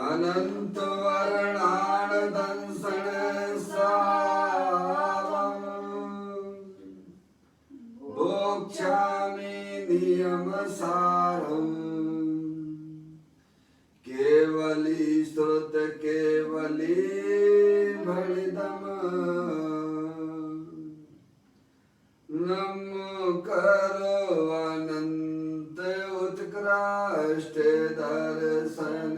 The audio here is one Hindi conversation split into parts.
अनंत वर्णान दंसन सावम भोक्ष्यामि नियम सारम केवली श्रुत केवली भणिदम नमो करो अनंत उत्कृष्ट दर्शन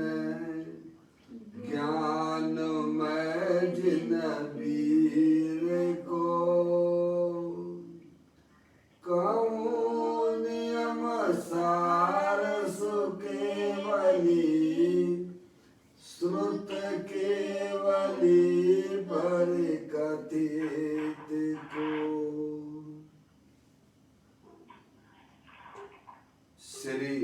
ज्ञान मैं जिन वीर को कहूँ नियम सार सुकेवली श्रुत केवली पर कथित को। श्री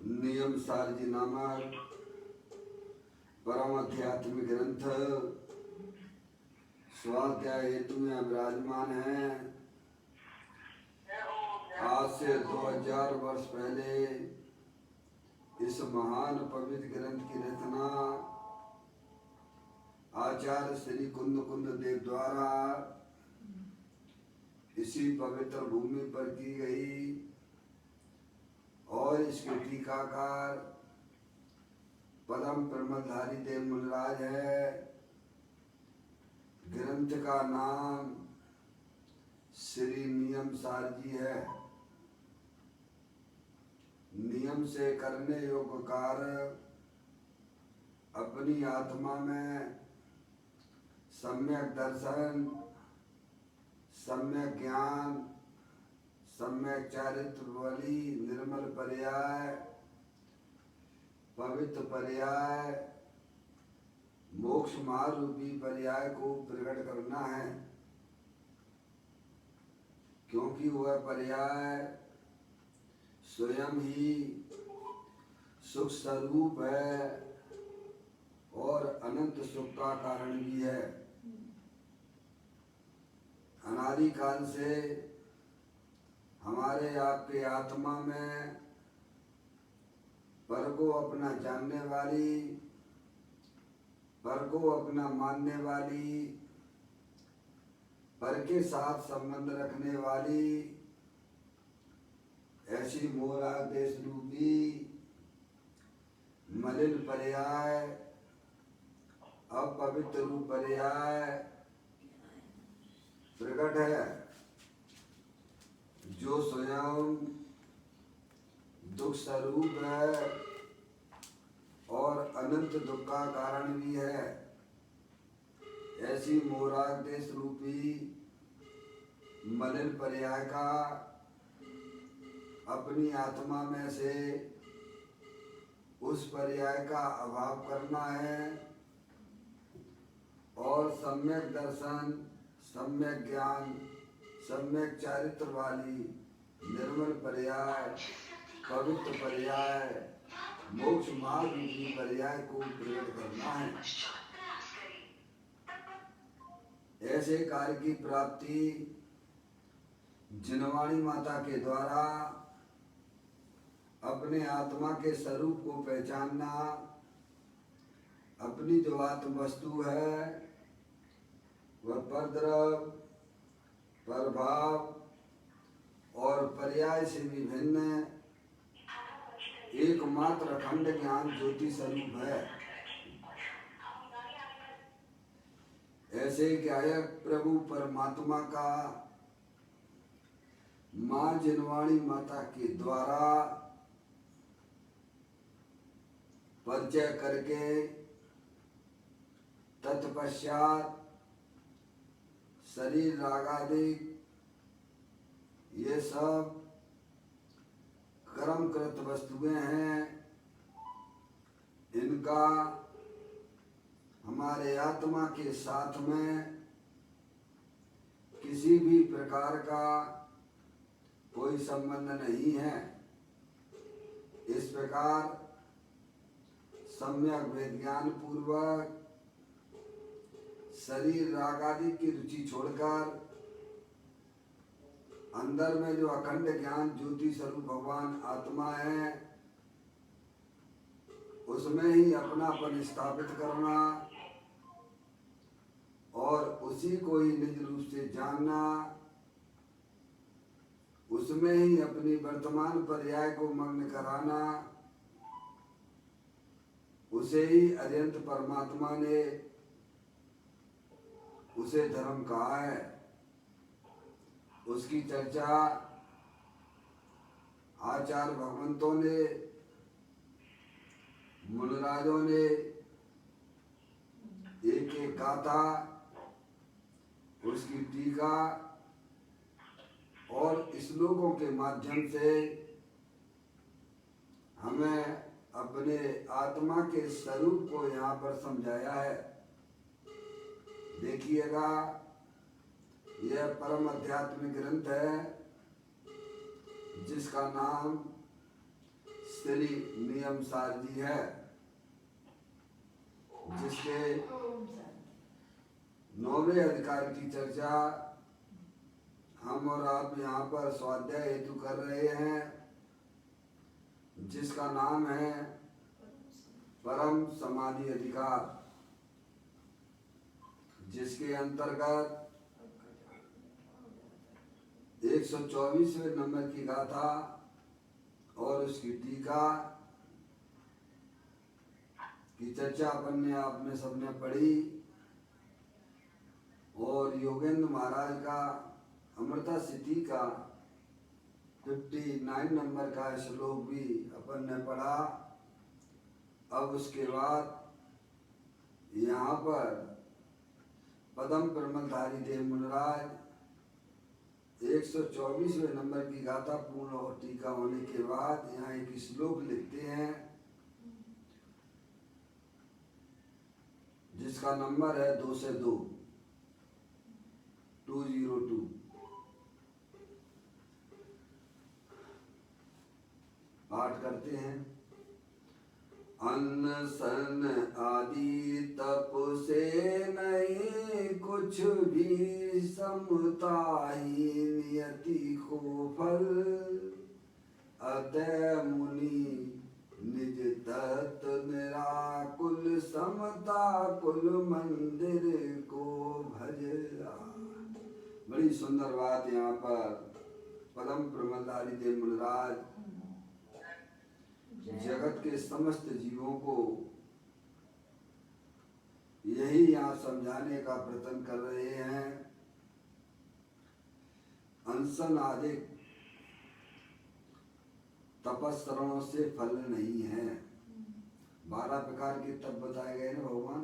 नियम सार जी नामक परम आध्यात्मिक ग्रंथ स्वाध्याय हेतु में विराजमान है। आज से 2000 वर्ष पहले इस महान पवित्र ग्रंथ की रचना आचार्य श्री कुंद कुंद देव द्वारा इसी पवित्र भूमि पर की गई और इसके टीकाकार परम प्रमलधारी देव मुनिराज है। ग्रंथ का नाम श्री नियम सार जी है। नियम से करने योग्य कार्य अपनी आत्मा में सम्यक दर्शन, सम्यक ज्ञान, सम्यक चारित्र बलि, निर्मल पर्याय, पवित्र पर्याय, मोक्ष महारूपी पर्याय को प्रकट करना है, क्योंकि वह पर्याय स्वयं ही सुख स्वरूप है और अनंत सुख का कारण भी है। अनादि काल से हमारे आपके आत्मा में पर को अपना जानने वाली, पर को अपना मानने वाली, पर के साथ संबंध रखने वाली ऐसी मोरा देश रूपी मलिन पर्याय, अपवित्र रूप पर्याय प्रकट है, जो स्वयं दुख स्वरूप है और अनंत दुख का कारण भी है। ऐसी मोराग देश रूपी मलिन पर्याय का अपनी आत्मा में से उस पर्याय का अभाव करना है और सम्यक दर्शन, सम्यक ज्ञान, सम्यक चारित्र वाली निर्मल पर्याय, पवित्र पर्याय, मोक्ष मार्ग की पर्याय को प्रकट करना है। ऐसे कार्य की प्राप्ति जिनवाणी माता के द्वारा अपने आत्मा के स्वरूप को पहचानना, अपनी जो आत्म वस्तु है वह परद्रव, प्रभाव और पर्याय से विभिन्न एकमात्र अखंड ज्ञान ज्योति स्वरूप है। ऐसे गायक प्रभु परमात्मा का माँ जिनवाणी माता के द्वारा परिचय करके तत्पश्चात शरीर रागादिक ये सब कर्मकृत वस्तुएं हैं, इनका हमारे आत्मा के साथ में किसी भी प्रकार का कोई संबंध नहीं है। इस प्रकार सम्यक विज्ञान पूर्वक शरीर राग आदि की रुचि छोड़कर अंदर में जो अखंड ज्ञान ज्योति स्वरूप भगवान आत्मा है, उसमें ही अपनापन स्थापित करना और उसी को ही निज रूप से जानना, उसमें ही अपनी वर्तमान पर्याय को मग्न कराना, उसे ही अत्यंत परमात्मा ने उसे धर्म कहा है। उसकी चर्चा आचार्य भगवंतों ने, मुनिराजों ने एक एक गाथा, उसकी टीका और श्लोकों के माध्यम से हमें अपने आत्मा के स्वरूप को यहाँ पर समझाया है। देखिएगा, यह परम आध्यात्मिक ग्रंथ है जिसका नाम श्री नियम सार जी है, जिसके 9वें अधिकार की चर्चा हम और आप यहाँ पर स्वाध्याय हेतु कर रहे हैं, जिसका नाम है परम समाधि अधिकार, जिसके अंतर्गत 124वें नंबर की गाथा और उसकी टीका की चर्चा अपन ने आपने सबने पढ़ी और योगेंद्र महाराज का अमृता सिद्धि का 59 नंबर का श्लोक भी अपन ने पढ़ा। अब उसके बाद यहाँ पर पदम प्रमलधारी देव मुनिराज 124वें नंबर की गाथा पूर्ण और टीका होने के बाद यहाँ एक श्लोक लिखते हैं जिसका नंबर है 2 से 2, 202। पाठ करते हैं। अन्न सन आदि तप से नहीं कुछ भी समता ही नियति को फल, अतः मुनि निज तत्व निराकुल समता कुल मंदिर को भजा। बड़ी सुंदर बात यहाँ पर पदम प्रमलधारी देव मुनिराज जगत के समस्त जीवों को यही यहाँ समझाने का प्रयत्न कर रहे हैं। अनशन आदि तपस्सरणों से फल नहीं है। 12 प्रकार के तप बताए गए ना भगवान।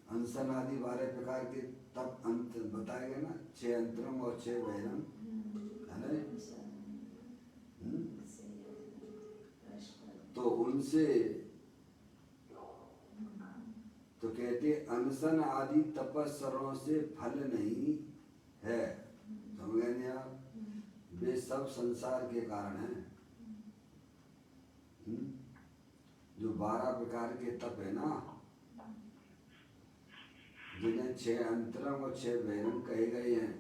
अनशन आदि 12 प्रकार के तप अंत बताए गए ना, 6 अंतरम और 6 बहिरम, है ना। तो उनसे तो कहते अनशन आदि तपस्सरणों से फल नहीं है। समझ गए आप? वे सब संसार के कारण हैं। जो 12 प्रकार के तप है ना, जिन्हें 6 अंतरंग और 6 बहिरंग कहे गए हैं,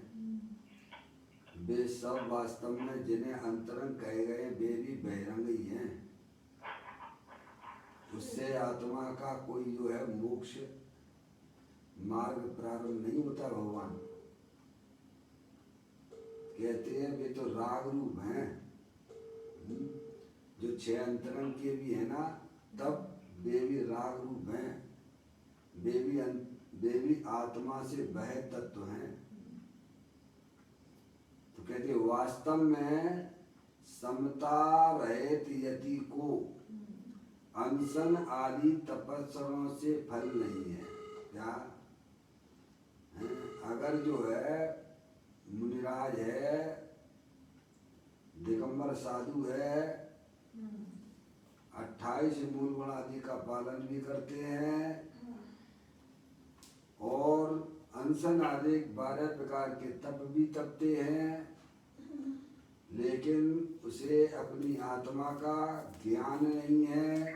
वे सब वास्तव में जिन्हें अंतरंग कहे गए वे भी बहिरंग ही हैं। उससे आत्मा का कोई जो है मोक्ष मार्ग प्रारंभ नहीं होता। भगवान कहते हैं वे तो राग रूप हैं। जो 6 अंतरंग के भी है ना, तब वे भी राग रूप हैं। वे भी आत्मा से बह तत्व हैं। तो कहते वास्तव में समता रहित यति को अनशन आदि तपस्सरणों से फल नहीं है। क्या है? अगर जो है मुनिराज है, दिगंबर साधु है, 28 मूल गुण आदि का पालन भी करते हैं और अनशन आदि 12 प्रकार के तप भी तपते हैं, लेकिन उसे अपनी आत्मा का ज्ञान नहीं है,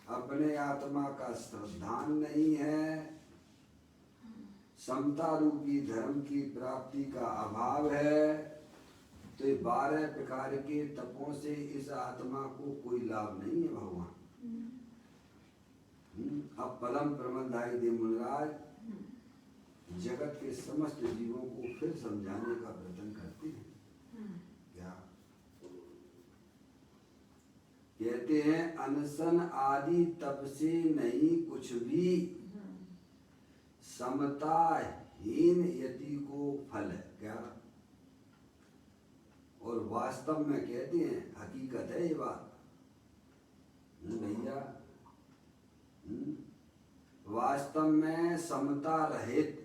अपने आत्मा का श्रद्धान नहीं है, समता रूपी धर्म की प्राप्ति का अभाव है, तो ये 12 प्रकार के तपों से इस आत्मा को कोई लाभ नहीं है भगवान। अब पलम प्रबंधाई दे मुनराज जगत के समस्त जीवों को फिर समझाने का प्रयत्न करते हैं। क्या कहते हैं? अनशन आदि तप से नहीं कुछ भी, समताहीन यति को फल है। क्या? और वास्तव में कहते हैं, हकीकत है ये बात भैया, वास्तव में समता रहित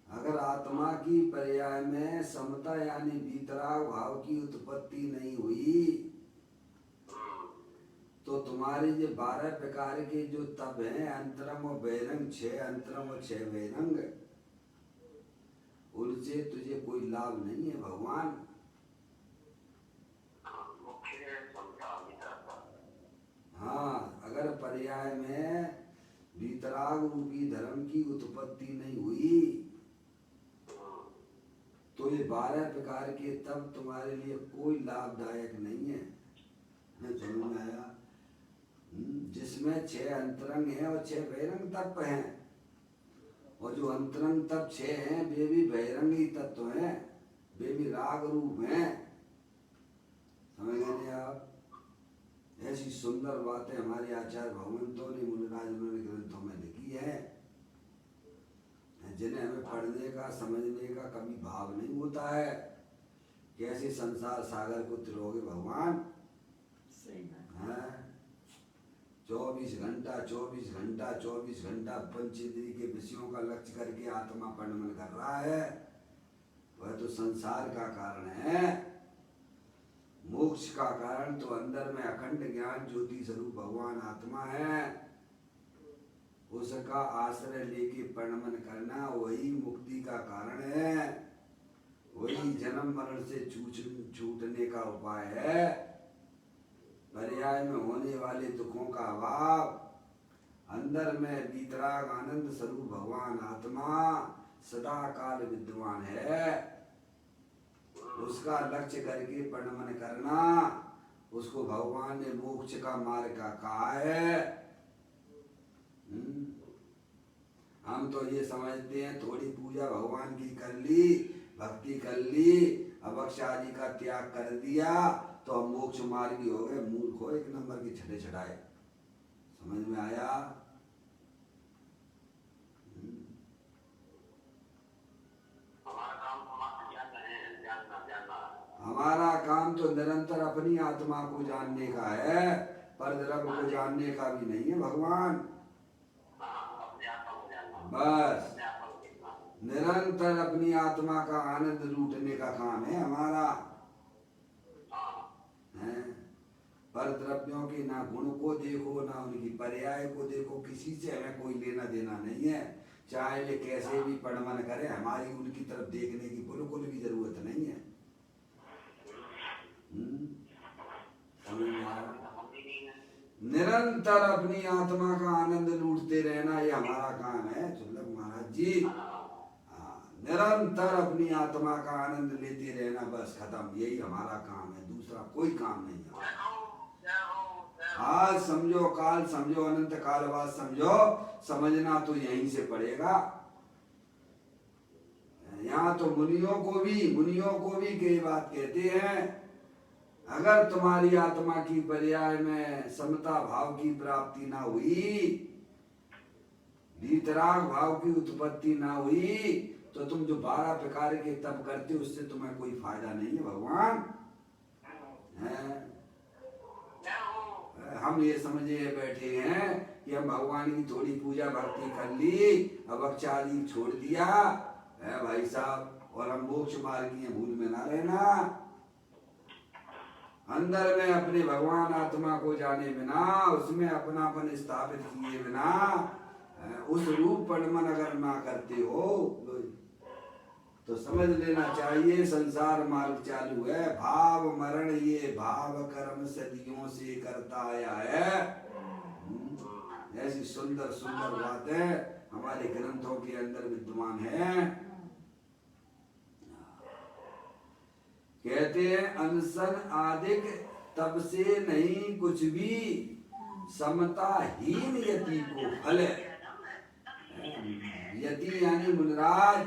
अगर आत्मा की पर्याय में समता यानी वीतराग भाव की उत्पत्ति नहीं हुई, तो तुम्हारे ये 12 प्रकार के जो तप हैं, अंतरम और बहिरंग, 6 अंतरम और 6 बहिरंग, उनसे तुझे कोई लाभ नहीं है भगवान। हाँ, अगर पर्याय में वीतराग रूपी धर्म की उत्पत्ति नहीं हुई, तो ये 12 प्रकार के तप तुम्हारे लिए कोई लाभदायक नहीं है। समझ में आया? जिसमें 6 अंतरंग हैं और 6 बहिरंग तत्व हैं, और जो अंतरंग तत्व 6 हैं वे भी बहिरंगी तत्व हैं, वे भी राग रूप हैं। समझ गए आप? ऐसी सुंदर बातें हमारे आचार्य भगवंतों ने, मुनिराज उन्होंने ग्रंथों में लिखी है, जिन्हें हमें पढ़ने का समझने का कभी भाव नहीं होता है। कैसे संसार सागर को तिरोगे भगवान? सही बात है। 24 घंटा 24 घंटा 24 घंटा पंचेंद्रिय के विषयों का लक्ष्य करके आत्मा परिणमन कर रहा है, वह तो संसार का कारण है। मोक्ष का कारण तो अंदर में अखंड ज्ञान ज्योति स्वरूप भगवान आत्मा है, उसका आश्रय लेके परिणमन करना वही मुक्ति का कारण है, वही जन्म मरण से छूटने का उपाय है। पर्याय में होने वाले दुखों का अभाव, अंदर में वीतराग आनंद स्वरूप भगवान आत्मा सदा काल विद्यमान है, उसका लक्ष्य करके परिणमन करना, उसको भगवान ने मोक्ष का मार्ग का कहा है। हम तो ये समझते हैं थोड़ी पूजा भगवान की कर ली, भक्ति कर ली, अभक्ष आदि का त्याग कर दिया तो हम मोक्ष मार्गी हो गए। मूर्ख हो, एक नंबर की छठे छठाए। समझ में आया? हमारा काम तो निरंतर अपनी आत्मा को जानने का है, पर द्रव्य को जानने का भी नहीं है भगवान। बस निरंतर अपनी आत्मा का आनंद लूटने का काम है हमारा। है? पर द्रव्यों के ना गुण को देखो, ना उनकी पर्याय को देखो, किसी से हमें कोई लेना देना नहीं है। चाहे वे कैसे भी परिणमन करें, हमारी उनकी तरफ देखने की बिल्कुल भी जरूरत नहीं है। निरंतर अपनी आत्मा का आनंद लूटते रहना ये हमारा काम है सुलभ महाराज जी। निरंतर अपनी आत्मा का आनंद लेते रहना, बस खत्म, यही हमारा काम है, दूसरा कोई काम नहीं है। आज समझो, काल समझो, अनंत काल बाद समझो, समझना तो यहीं से पड़ेगा। यहाँ तो मुनियों को भी कई बात कहते हैं, अगर तुम्हारी आत्मा की पर्याय में समता भाव की प्राप्ति ना हुई, वीतराग भाव की उत्पत्ति ना हुई, तो तुम जो 12 प्रकार के तप करते हो उससे तुम्हें कोई फायदा नहीं है भगवान। है? हम ये समझे बैठे हैं कि हम भगवान की थोड़ी पूजा भक्ति कर ली, अभक्ष आदि छोड़ दिया है भाई साहब, और हम मोक्ष मार्गी हैं, भूल में ना रहना। अंदर में अपने भगवान आत्मा को जाने बिना, उसमें अपनापन स्थापित किए बिना, उस रूप परिणमन अगर ना करते हो तो समझ लेना चाहिए संसार मार्ग चालू है। भाव मरण ये भाव कर्म सदियों से करता आया है। ऐसी सुंदर सुंदर बातें हमारे ग्रंथों के अंदर विद्यमान है। कहते हैं अनशन आदिक तब से नहीं कुछ भी, समताहीन यति को फल। यति यानी मुनिराज,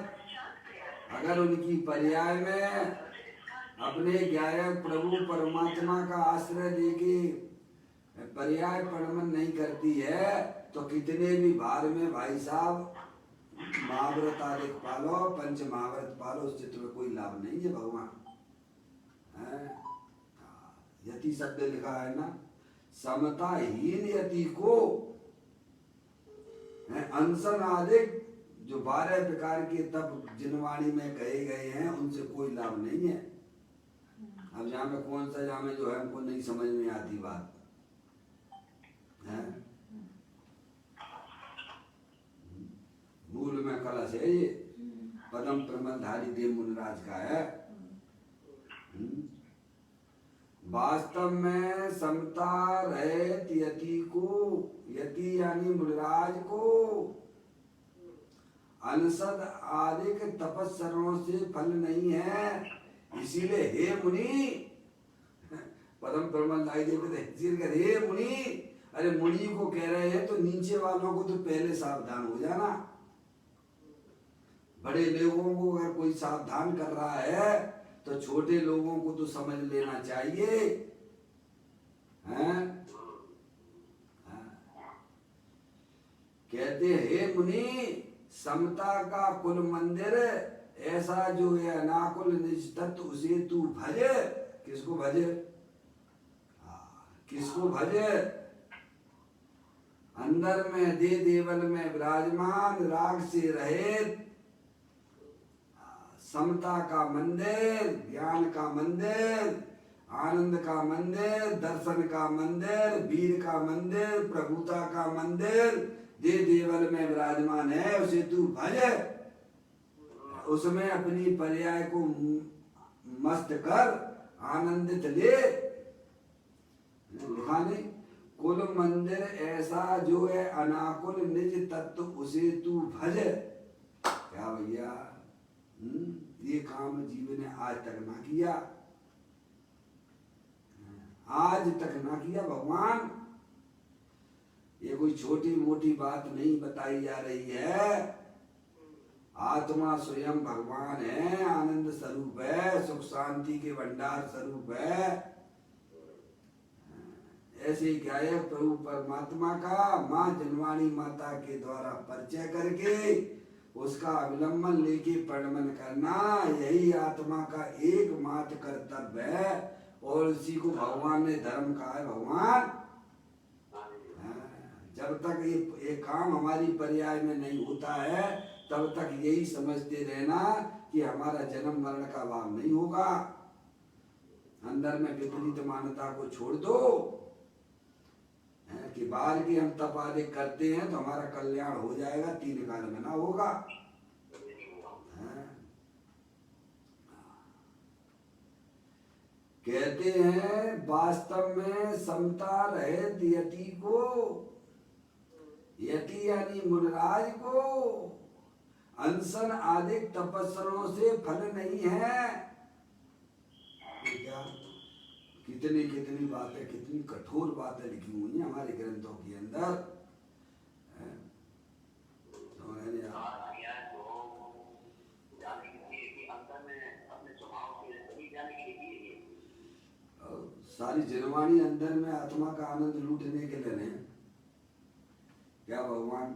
अगर उनकी पर्याय में अपने गायक प्रभु परमात्मा का आश्रय लेके पर्याय परमन नहीं करती है तो कितने भी भार में भाई साहब महाव्रत आदि पालो, पंच महाव्रत पालो, उससे तुम्हें कोई लाभ नहीं है भगवान। यति शब्द लिखा है ना, समताहीन यति को अनशन आदि जो 12 प्रकार के तप जिनवाणी में कहे गए हैं उनसे कोई लाभ नहीं है। अब जहाँ में कौन सा जहाँ में जो है हमको नहीं समझ में आती बात है। मूल में कलश है ये, पदम प्रमलधारी देव मुनिराज का है। वास्तव में समता रहित यति को, यति यानी मुनिराज को अनसद आदि के तपस्सरणों से फल नहीं है। इसीलिए हे मुनि, पदम प्रमलधारी देव कहते हे मुनि, अरे मुनि को कह रहे हैं तो नीचे वालों को तो पहले सावधान हो जाना। बड़े लोगों को अगर कोई सावधान कर रहा है तो छोटे लोगों को तो समझ लेना चाहिए। हैं? कहते हे मुनि, समता का कुल मंदिर ऐसा जो है अनाकुल निज तत्व उसे तू भज। किसको भजे? किसको भजे? अंदर में दे देवल में विराजमान, राग से रहित, समता का मंदिर, ज्ञान का मंदिर, आनंद का मंदिर, दर्शन का मंदिर, वीर का मंदिर, प्रभुता का मंदिर दे देवल में विराजमान है, उसे तू भज। उसमें अपनी पर्याय को मस्त कर, आनंदित ले। लिखा नहीं, कुल मंदिर ऐसा जो है अनाकुल निज तत्व उसे तू भज। क्या भैया, ये काम जीवन ने आज तक ना किया, आज तक ना किया भगवान। ये कोई छोटी मोटी बात नहीं बताई जा रही है। आत्मा स्वयं भगवान है, आनंद स्वरूप है, सुख शांति के भंडार स्वरूप है। ऐसे गायक प्रभु परमात्मा का माँ जनवाणी माता के द्वारा परिचय करके उसका अवलंबन लेके प्रणमन करना, यही आत्मा का एकमात्र कर्तव्य है। और इसी को भगवान ने धर्म कहा है। भगवान जब तक ये काम हमारी पर्याय में नहीं होता है तब तक यही समझते रहना कि हमारा जन्म मरण का भाव नहीं होगा। अंदर में विपरीत मान्यता को छोड़ दो कि बाहर की हम तप आदि करते हैं तो हमारा कल्याण हो जाएगा, 3 काल में ना होगा। कहते हैं वास्तव में समता रहित यति को, यति यानी मुनिराज को अनशन आदि तपस्सरों से फल नहीं है। क्या कितनी कितनी बातें, कितनी कठोर बातें लिखी हुई हैं हमारे ग्रंथों के अंदर। सारी जनवाणी अंदर में आत्मा का आनंद लूटने के लिए है। क्या भगवान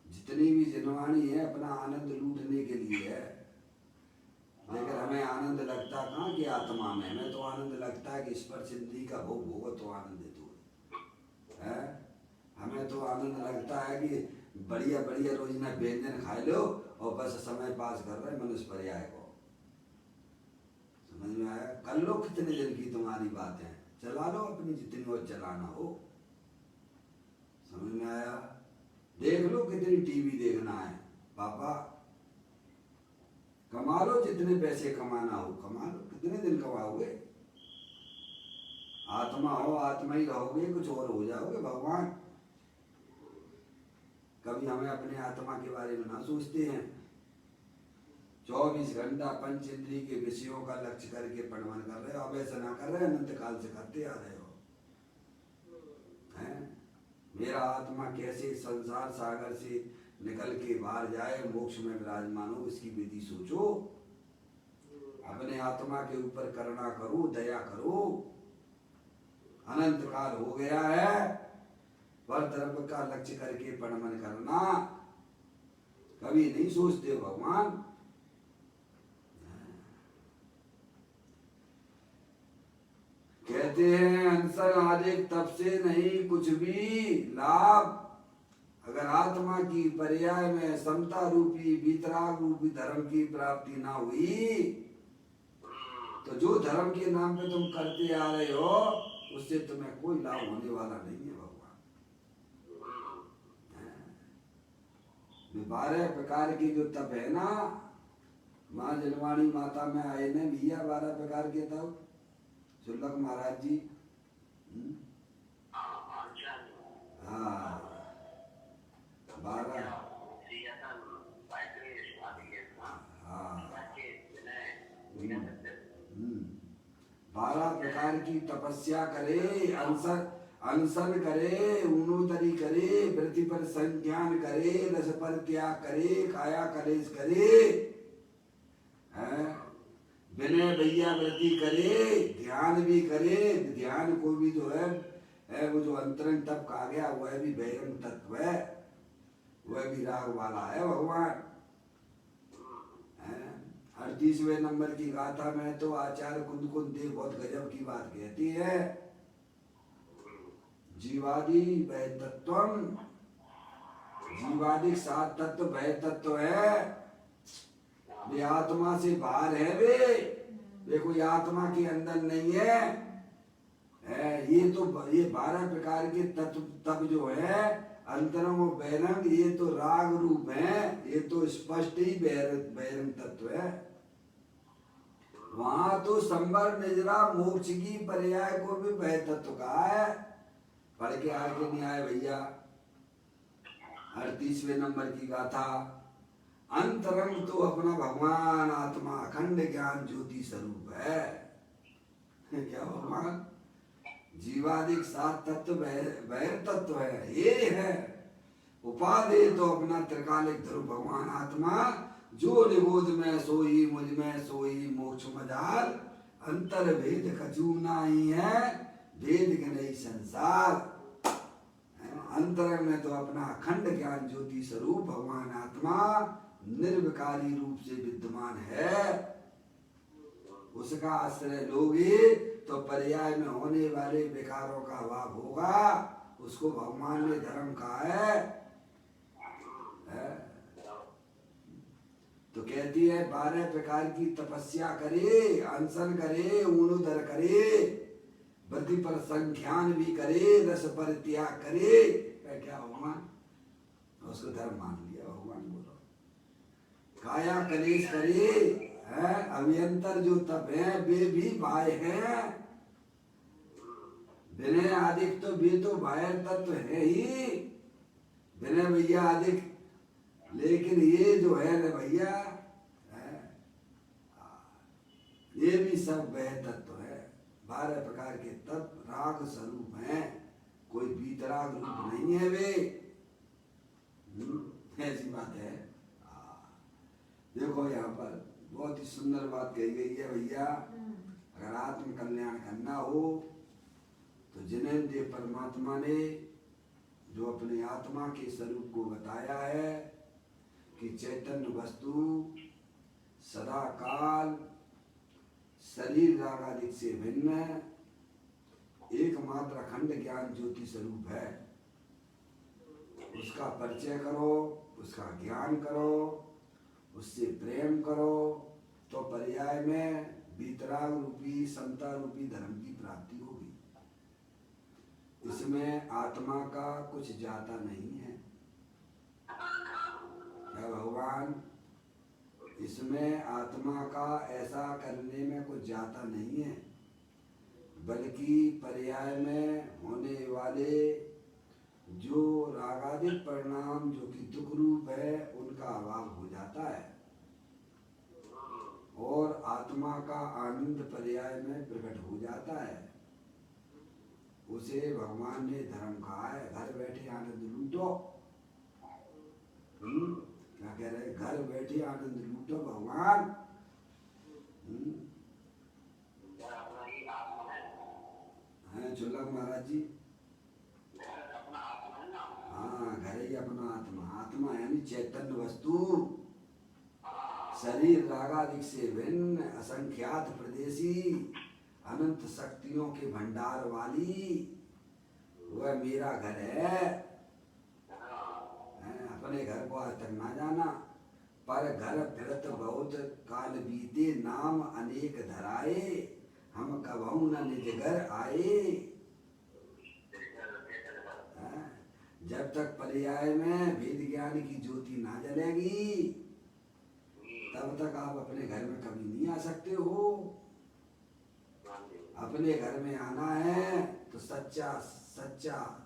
जितनी भी जनवाणी है अपना आनंद लूटने के लिए है, लेकिन हमें आनंद लगता कहाँ कि आत्मा में। हमें तो आनंद लगता है कि स्पर्श इंद्रिय का भोग भोगो तो आनंदित हो है। हमें तो आनंद लगता है कि बढ़िया बढ़िया रोजाना व्यंजन खा लो और बस समय पास कर रहे मनुष्य पर्याय को। समझ में आया? कर लो कितने दिन की तुम्हारी बात है, चला लो अपनी जितनी और चलाना हो। समझ में आया? देख लो कितनी टीवी देखना है पापा, कमा लो जितने पैसे कमाना हो कमा लो। कितने दिन कमाओगे? आत्मा हो, आत्मा ही रहोगे, कुछ और हो जाओगे भगवान। कभी हमें अपने आत्मा के बारे में ना सोचते हैं। 24 घंटा पंच इंद्रिय के विषयों का लक्ष्य करके पठवन कर रहे हो। अब ऐसा ना कर रहे, अनंत काल से करते आ रहे हो। हैं? मेरा आत्मा कैसे संसार सागर से निकल के बाहर जाए, मोक्ष में विराजमान हो, इसकी विधि सोचो। अपने आत्मा के ऊपर करुणा करो, दया करो। अनंत काल हो गया है, पर द्रव्य का लक्ष्य करके पठवन करना कभी नहीं सोचते भगवान। कहते हैं अनशन आदि तप से नहीं कुछ भी लाभ। अगर आत्मा की पर्याय में समता रूपी वितराग रूपी धर्म की प्राप्ति ना हुई तो जो धर्म के नाम पे तुम करते आ रहे हो उससे तुम्हें कोई लाभ होने वाला नहीं है भगवान। 12 प्रकार की जो तप है ना, माँ जलवाणी माता में आए ने भैया 12 प्रकार के तप, सुल्लक महाराज जी। हाँ 12। हाँ 12 प्रकार की तपस्या करे, अनशन करे, ऊनोतरी करे, वृत्ति पर संज्ञान करे, रस पर त्याग करे, काया कलेश करे, विनय भैया वृत्ति करे, ध्यान भी करे। ध्यान को भी जो है वो जो अंतरंग तप कहा गया वह भी बहिरंग तत्व है, वह भी राग वाला है भगवान। 38वें नंबर की गाथा में तो आचार्य कुंद देव बहुत गजब की बात कहती है। जीवादि वह तत्वम, जीवादि 7 तत्व वह तत्व है, वे आत्मा से बाहर है। वे कोई आत्मा के अंदर नहीं है। ये 12 प्रकार के तत्व तब जो है अंतरंग और बहिरंग, ये तो राग रूप है, ये तो स्पष्ट ही बहिरंग तत्व है। वहां तो संवर निजरा मोक्ष की पर्याय को भी वह तत्व कहा है। पढ़ के आगे नहीं आए भैया। 38वें नंबर की गाथा। अंतरंग तो अपना भगवान आत्मा अखंड ज्ञान ज्योति स्वरूप है। क्या भगवान? जीवादिक 7 तत्व बहिर तत्व है, ये है। उपाधि तो अपना त्रिकालिक ध्रुव भगवान आत्मा, जो निबोध में सोई मुझ में सोई मोक्ष मजाल, अंतर भेद कछु नाही है, भेद के नहीं संसार। अंतरंग में तो अपना अखंड ज्ञान ज्योति स्वरूप भगवान आत्मा निर्विकारी रूप से विद्यमान है। उसका आश्रय लोगे तो पर्याय में होने वाले विकारों का अभाव होगा। उसको भगवान ने धर्म कहा है। तो कहती है 12 प्रकार की तपस्या करे, अनशन करे, ऊनोदर करे, वृत्ति पर संख्यान भी करे, रस पर त्याग करे। क्या भगवान? उसको धर्म मान लिया भगवान। बोलो काया कलेश करे है। अभियंतर जो तप है वे भी बाह्य हैं। विनय आदिक तो वे तो बाह्य तत्व है ही, विनय भैया आदिक। लेकिन ये जो है ना भैया, ये भी सब वह तत्व है। 12 प्रकार के तत्व राग स्वरूप हैं, कोई बीतराग रूप नहीं है वे। ऐसी बात है। देखो यहाँ पर बहुत ही सुंदर बात कही गई है भैया। अगर आत्म कल्याण करना हो तो जिनेंद्रिय परमात्मा ने जो अपने आत्मा के स्वरूप को बताया है कि चैतन्य वस्तु सदा काल शरीर रागादिक से भिन्न एकमात्र अखंड ज्ञान ज्योति स्वरूप है। उसका परिचय करो, उसका ज्ञान करो, उससे प्रेम करो, तो पर्याय में वितराग रूपी समता रूपी धर्म की प्राप्ति होगी। इसमें आत्मा का कुछ जाता नहीं है। क्या भगवान? इसमें आत्मा का ऐसा करने में कुछ जाता नहीं है। बल्कि पर्याय में होने वाले जो रागादिक परिणाम जो कि दुख रूप है उनका अभाव हो जाता है और आत्मा का आनंद पर्याय में प्रकट हो जाता है। उसे भगवान ने धर्म कहा है, घर बैठे आनंद लूटो। क्या कह रहे, घर बैठे आनंद लूटो भगवान। हैं चुल्लक महाराज जी, हाँ घर ही अपना आत्मा। आत्मा यानी चैतन्य वस्तु, शरीर रागादिक से भिन्न, असंख्यात प्रदेशी, अनंत शक्तियों के भंडार वाली वह मेरा घर है। अपने घर को आज तक ना जाना, पर घर फिरत बहुत काल बीते, नाम अनेक धराए, हम कबहू न निज घर आए। जब तक पर्याय में वेद ज्ञान की ज्योति ना जलेगी तब तक आप अपने घर में कभी नहीं आ सकते हो। अपने घर में आना है तो सच्चा सच्चा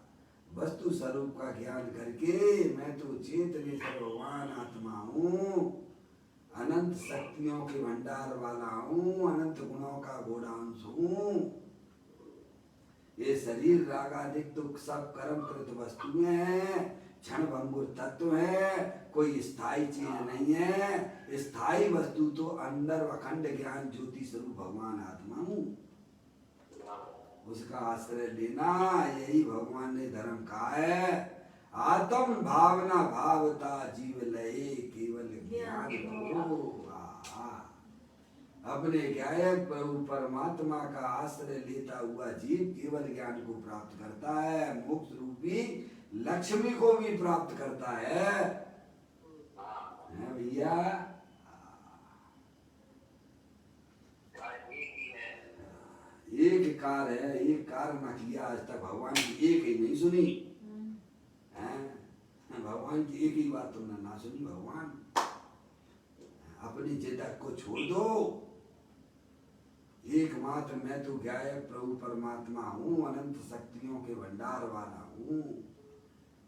वस्तु स्वरूप का ज्ञान करके मैं तो चेतने सर्ववान आत्मा हूँ, अनंत शक्तियों के भंडार वाला हूँ, अनंत गुणों का गोडांश हूँ। ये शरीर रागादिक तो सब कर्म कृत वस्तुएं हैं, क्षण भंगुर तत्व है, कोई स्थायी चीज नहीं है। स्थायी वस्तु तो अंदर अखंड ज्ञान ज्योति स्वरूप भगवान आत्मा हूँ, उसका आश्रय लेना, यही भगवान ने धर्म कहा है। आत्म भावना भावता जीव लये केवल ज्ञान हो। अपने गायक प्रभु परमात्मा का आश्रय लेता हुआ जीव केवल ज्ञान को प्राप्त करता है, मोक्ष रूपी लक्ष्मी को भी प्राप्त करता है भैया। एक कार है, एक कार न किया आज तक भगवान की एक ही नहीं सुनी है। भगवान की एक ही बात तुमने ना सुनी। भगवान अपनी जिद्दत को छोड़ दो, एकमात्र मैं तो गायक प्रभु परमात्मा हूँ, अनंत शक्तियों के भंडार वाला हूँ।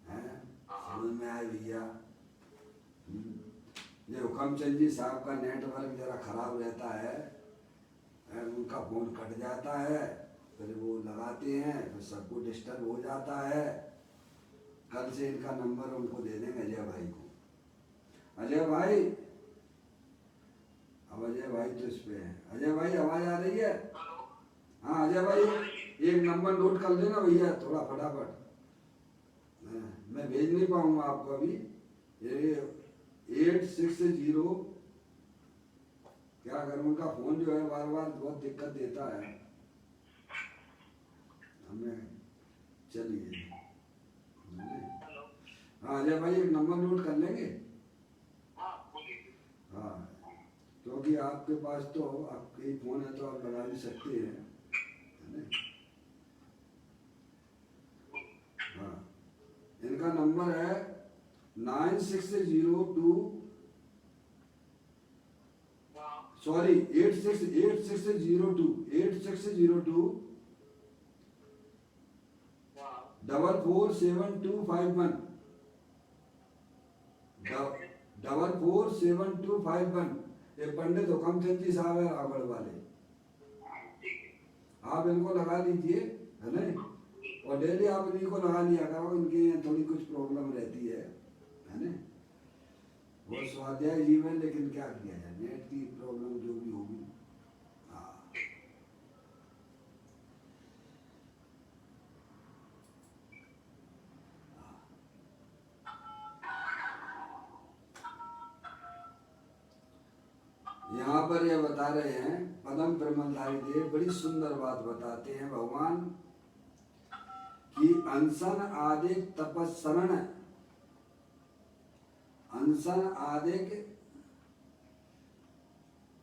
समझ में आए भैया? ये हुकमचंद जी साहब का नेटवर्क जरा खराब रहता है, उनका फोन कट जाता है, फिर वो लगाते हैं, फिर सबको डिस्टर्ब हो जाता है। कल से इनका नंबर उनको दे देंगे, अजय भाई को। अजय भाई, अब अजय भाई तो इस पे है। अजय भाई आवाज आ रही है? हाँ अजय भाई एक नंबर नोट कर लेना भैया थोड़ा फटाफट। मैं भेज नहीं पाऊंगा आपको अभी। ये 860, क्या करूं, उनका फोन जो है बार बार बहुत दिक्कत देता है हमें। चलिए हाँ अजय भाई एक नंबर नोट कर लेंगे? हाँ क्योंकि आपके पास तो आपके फोन है तो आप लगा भी सकते हैं, है ना? हाँ इनका नंबर है 9602 सॉरी 8602 447251 447251। ये पंडित हुकमचंद जी साहब है रावण वाले, आप इनको लगा लीजिए, है ना? और डेली आप इन्हीं को लगा लिया करो, इनकी थोड़ी कुछ प्रॉब्लम रहती है ना? वो स्वाध्याय जीवन, लेकिन क्या किया जाए, नेट की प्रॉब्लम जो भी होगी। हाँ यहाँ पर ये बता रहे हैं पदम ब्रह्मधारी देव, बड़ी सुंदर बात बताते हैं भगवान कि अनशन आदिक तपस्सरण, अनशन आदिक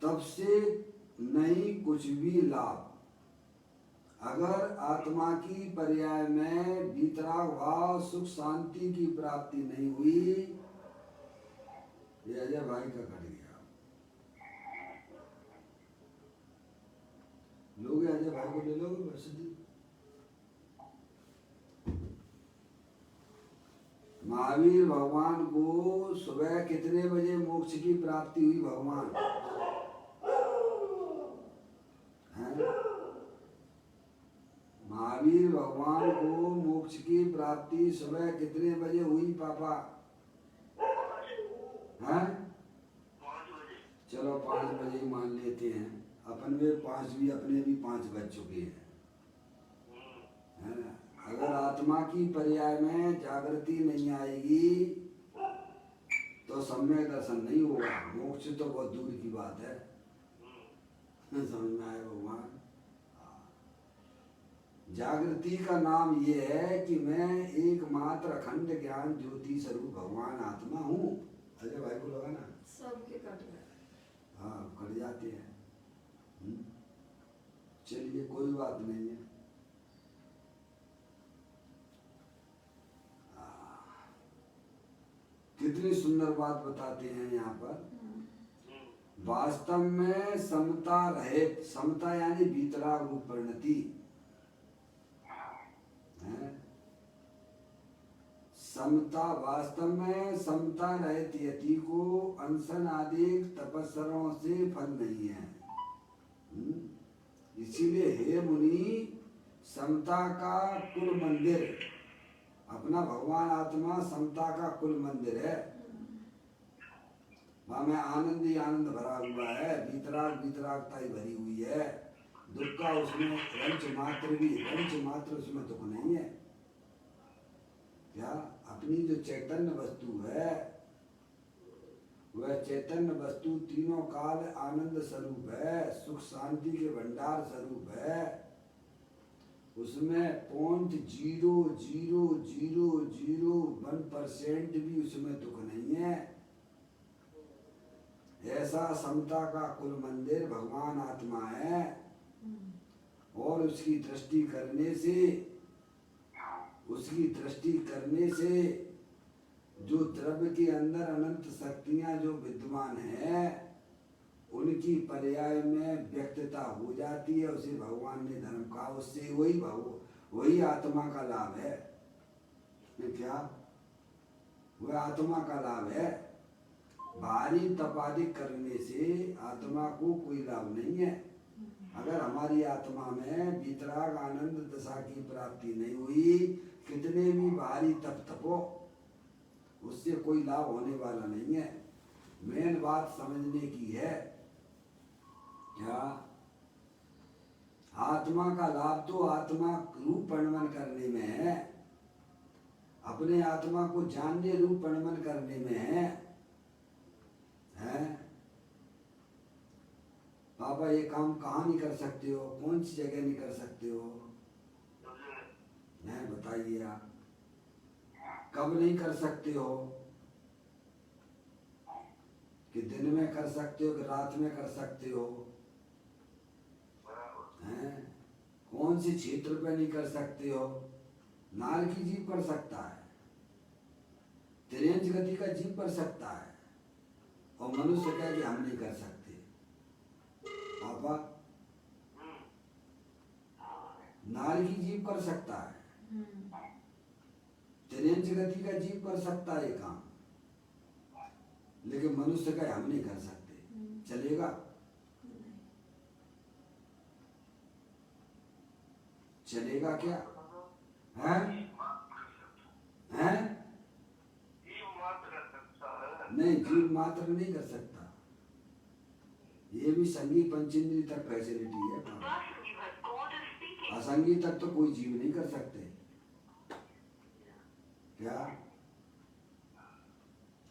तब से नहीं कुछ भी लाभ। अगर आत्मा की पर्याय में वितराग भाव सुख शांति की प्राप्ति नहीं हुई, ये अजय भाई का कट गया। लोगे अजय भाई को ले लोगे प्रसिद्धि। महावीर भगवान को सुबह कितने बजे मोक्ष की प्राप्ति हुई भगवान है? महावीर भगवान को मोक्ष की प्राप्ति सुबह कितने बजे हुई पापा हैं? चलो 5 बजे ही मान लेते हैं। अपन में 5 भी अपने भी 5 बज चुके हैं, है ना? अगर आत्मा की पर्याय में जागृति नहीं आएगी तो सम्यक दर्शन नहीं होगा। मोक्ष तो बहुत दूर की बात है। समझ में आए भगवान? जागृति का नाम ये है कि मैं एकमात्र अखंड ज्ञान ज्योति स्वरूप भगवान आत्मा हूँ। अजय भाई को लगा ना? सबके कट गए। हाँ, कट जाते हैं। चलिए कोई बात नहीं है। कितनी सुंदर बात बताते हैं यहाँ पर। वास्तव में समता रहित, समता यानी वीतराग रूप परिणति है। समता, वास्तव में समता रहित यति को अनशन आदि तपस्सरों से फल नहीं है। इसीलिए हे मुनि, समता का कुल मंदिर, अपना भगवान आत्मा समता का कुल मंदिर है। वहाँ में आनंद ही आनंद भरा हुआ है, वीतराग वीतरागता ही भरी हुई है। दुख का उसमें रंच मात्र भी, रंच मात्र उसमें दुख नहीं है। क्या अपनी जो चैतन्य वस्तु है वह चैतन्य वस्तु तीनों काल आनंद स्वरूप है, सुख शांति के भंडार स्वरूप है। उसमें 0.0001% भी उसमें दुख नहीं है। ऐसा समता का कुल मंदिर भगवान आत्मा है। और उसकी दृष्टि करने से जो द्रव्य के अंदर अनंत शक्तियां जो विद्यमान है उनकी पर्याय में व्यक्तता हो जाती है। उसे भगवान ने धर्म कहा, उससे वही आत्मा का लाभ है। क्या वह आत्मा का लाभ है? भारी तपादिक करने से आत्मा को कोई लाभ नहीं है। अगर हमारी आत्मा में वीतराग आनंद दशा की प्राप्ति नहीं हुई, कितने भी भारी तप तपो, उससे कोई लाभ होने वाला नहीं है। मेन बात समझने की है। क्या आत्मा का लाभ तो आत्मा रूप परिणमन करने में है, अपने आत्मा को जानने रूप परिणमन करने में है। पापा ये काम कहाँ नहीं कर सकते हो? कौन सी जगह नहीं कर सकते हो? नहीं बताइए आप। कब नहीं कर सकते हो? कि दिन में कर सकते हो कि रात में कर सकते हो? हैं? कौन से क्षेत्र पे नहीं कर सकते हो? नार की जीभ कर सकता है, तिरंज गति का जीभ कर सकता है, और मनुष्य कह कि हम नहीं कर सकते। पापा नार की जीभ कर सकता है, तिरंज गति का जीभ कर सकता है ये काम, लेकिन मनुष्य का हम नहीं कर सकते। चलेगा? चलेगा क्या? हैं? नहीं, जीव मात्र नहीं कर सकता। ये भी संगी पंचेंद्रिय तक फैसिलिटी है। असंगी तक तो कोई जीव नहीं कर सकते। क्या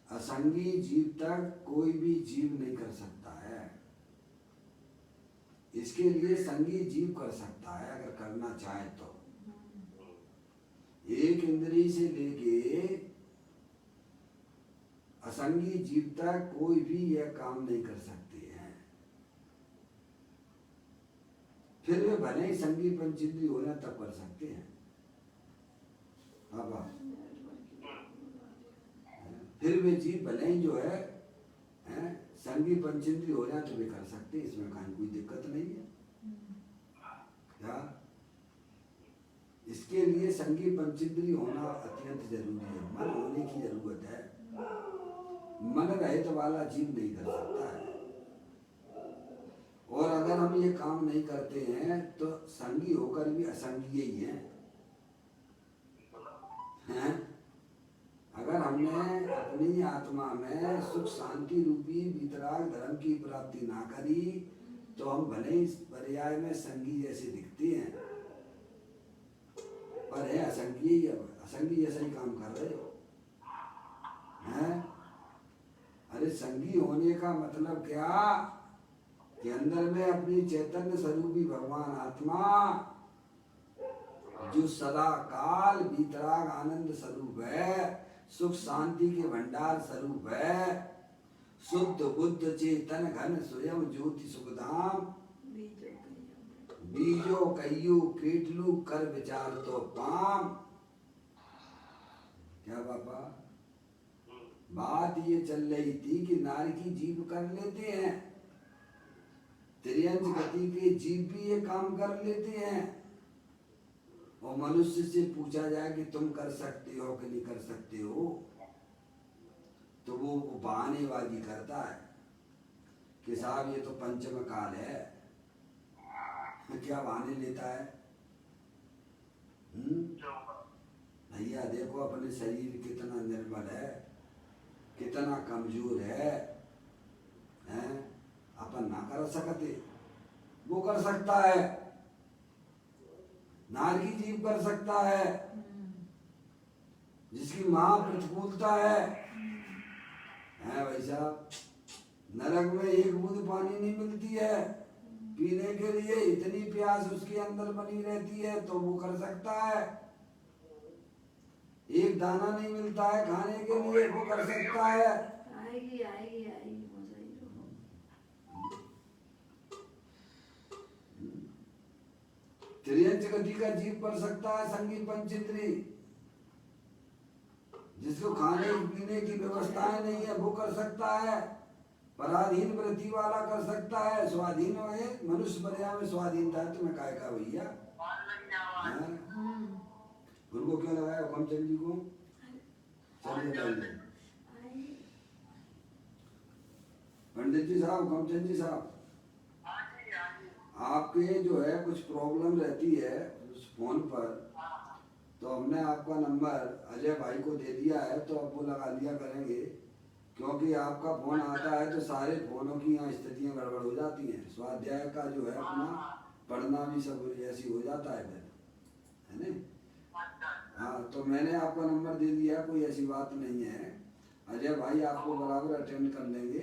असंगी जीव तक कोई भी जीव नहीं कर सकता है। इसके लिए संगी जीव कर सकता है अगर करना चाहे तो। एक इंद्रिय से लेके असंगी जीव तक कोई भी यह काम नहीं कर सकते हैं। फिर वे भले ही संगी पंचेंद्रिय होना तब कर सकते हैं। बाबा फिर वे जीव भले ही जो है संगी पंचेंद्रिय हो जाए तो वे कर सकते हैं। इसमें कहीं कोई दिक्कत नहीं है। इसके लिए संगी पंचेंद्रिय होना अत्यंत जरूरी है। मन होने की जरूरत है। मन रहित वाला जीव नहीं कर सकता है। और अगर हम ये काम नहीं करते हैं तो संगी होकर भी असंगीय ही हैं? अगर हमने अपनी आत्मा में सुख शांति रूपी वितराग धर्म की प्राप्ति ना करी तो हम भले ही इस पर्याय में संगी जैसे दिखते हैं, पर है असंगीय ही। असंगी जैसा ही काम कर रहे हो हैं? अरे संगी होने का मतलब क्या कि अंदर में अपनी चैतन्य स्वरूपी भगवान आत्मा जो सदा काल वितराग आनंद स्वरूप है, सुख शांति के भंडार स्वरूप है, शुद्ध बुद्ध चेतन घन स्वयं ज्योति सुखधाम, बीजो कयु कीटलू कर विचार तो पाम। क्या बाबा बात ये चल रही थी कि नारी की जीव कर लेते हैं, त्रियंश गति के जीव भी ये काम कर लेते हैं। और मनुष्य से पूछा जाए कि तुम कर सकते हो कि नहीं कर सकते हो, तो वो बहानेबाजी करता है कि साहब ये तो पंचम काल है। क्या बहाने लेता है? भैया देखो अपने शरीर कितना निर्बल है, कितना कमजोर है, हैं? अपन ना कर सकते, वो कर सकता है। नारी जीव कर सकता है जिसकी मां प्रतिकूलता है भाई साहब। नरक में एक बूंद पानी नहीं मिलती है पीने के लिए, इतनी प्यास उसके अंदर बनी रहती है, तो वो कर सकता है। एक दाना नहीं मिलता है खाने के लिए, वो कर सकता है। आएगी आएगी आएगी त्रियंश गति का जीव कर सकता है संगी पंचेंद्रिय। जिसको खाने पीने की व्यवस्थाएं नहीं है वो कर सकता है। पराधीन वृत्ति वाला कर सकता है। स्वाधीन है मनुष्य पर्याय में स्वाधीनता है। तुम्हें काय का भैया उनको क्यों लगाया हुकमचंद जी को? चलिए पंडित जी साहब, हुकमचंद जी साहब, आपके जो है कुछ प्रॉब्लम रहती है उस फोन पर, तो हमने आपका नंबर अजय भाई को दे दिया है, तो अब वो लगा लिया करेंगे। क्योंकि आपका फोन आता है तो सारे फोनों की यहाँ स्थितियाँ गड़बड़ हो जाती हैं। स्वाध्याय का जो है अपना पढ़ना भी सब ऐसी हो जाता है फिर, है ना? हाँ, तो मैंने आपका नंबर दे दिया, कोई ऐसी बात नहीं है। अजय भाई आपको बराबर अटेंड कर लेंगे।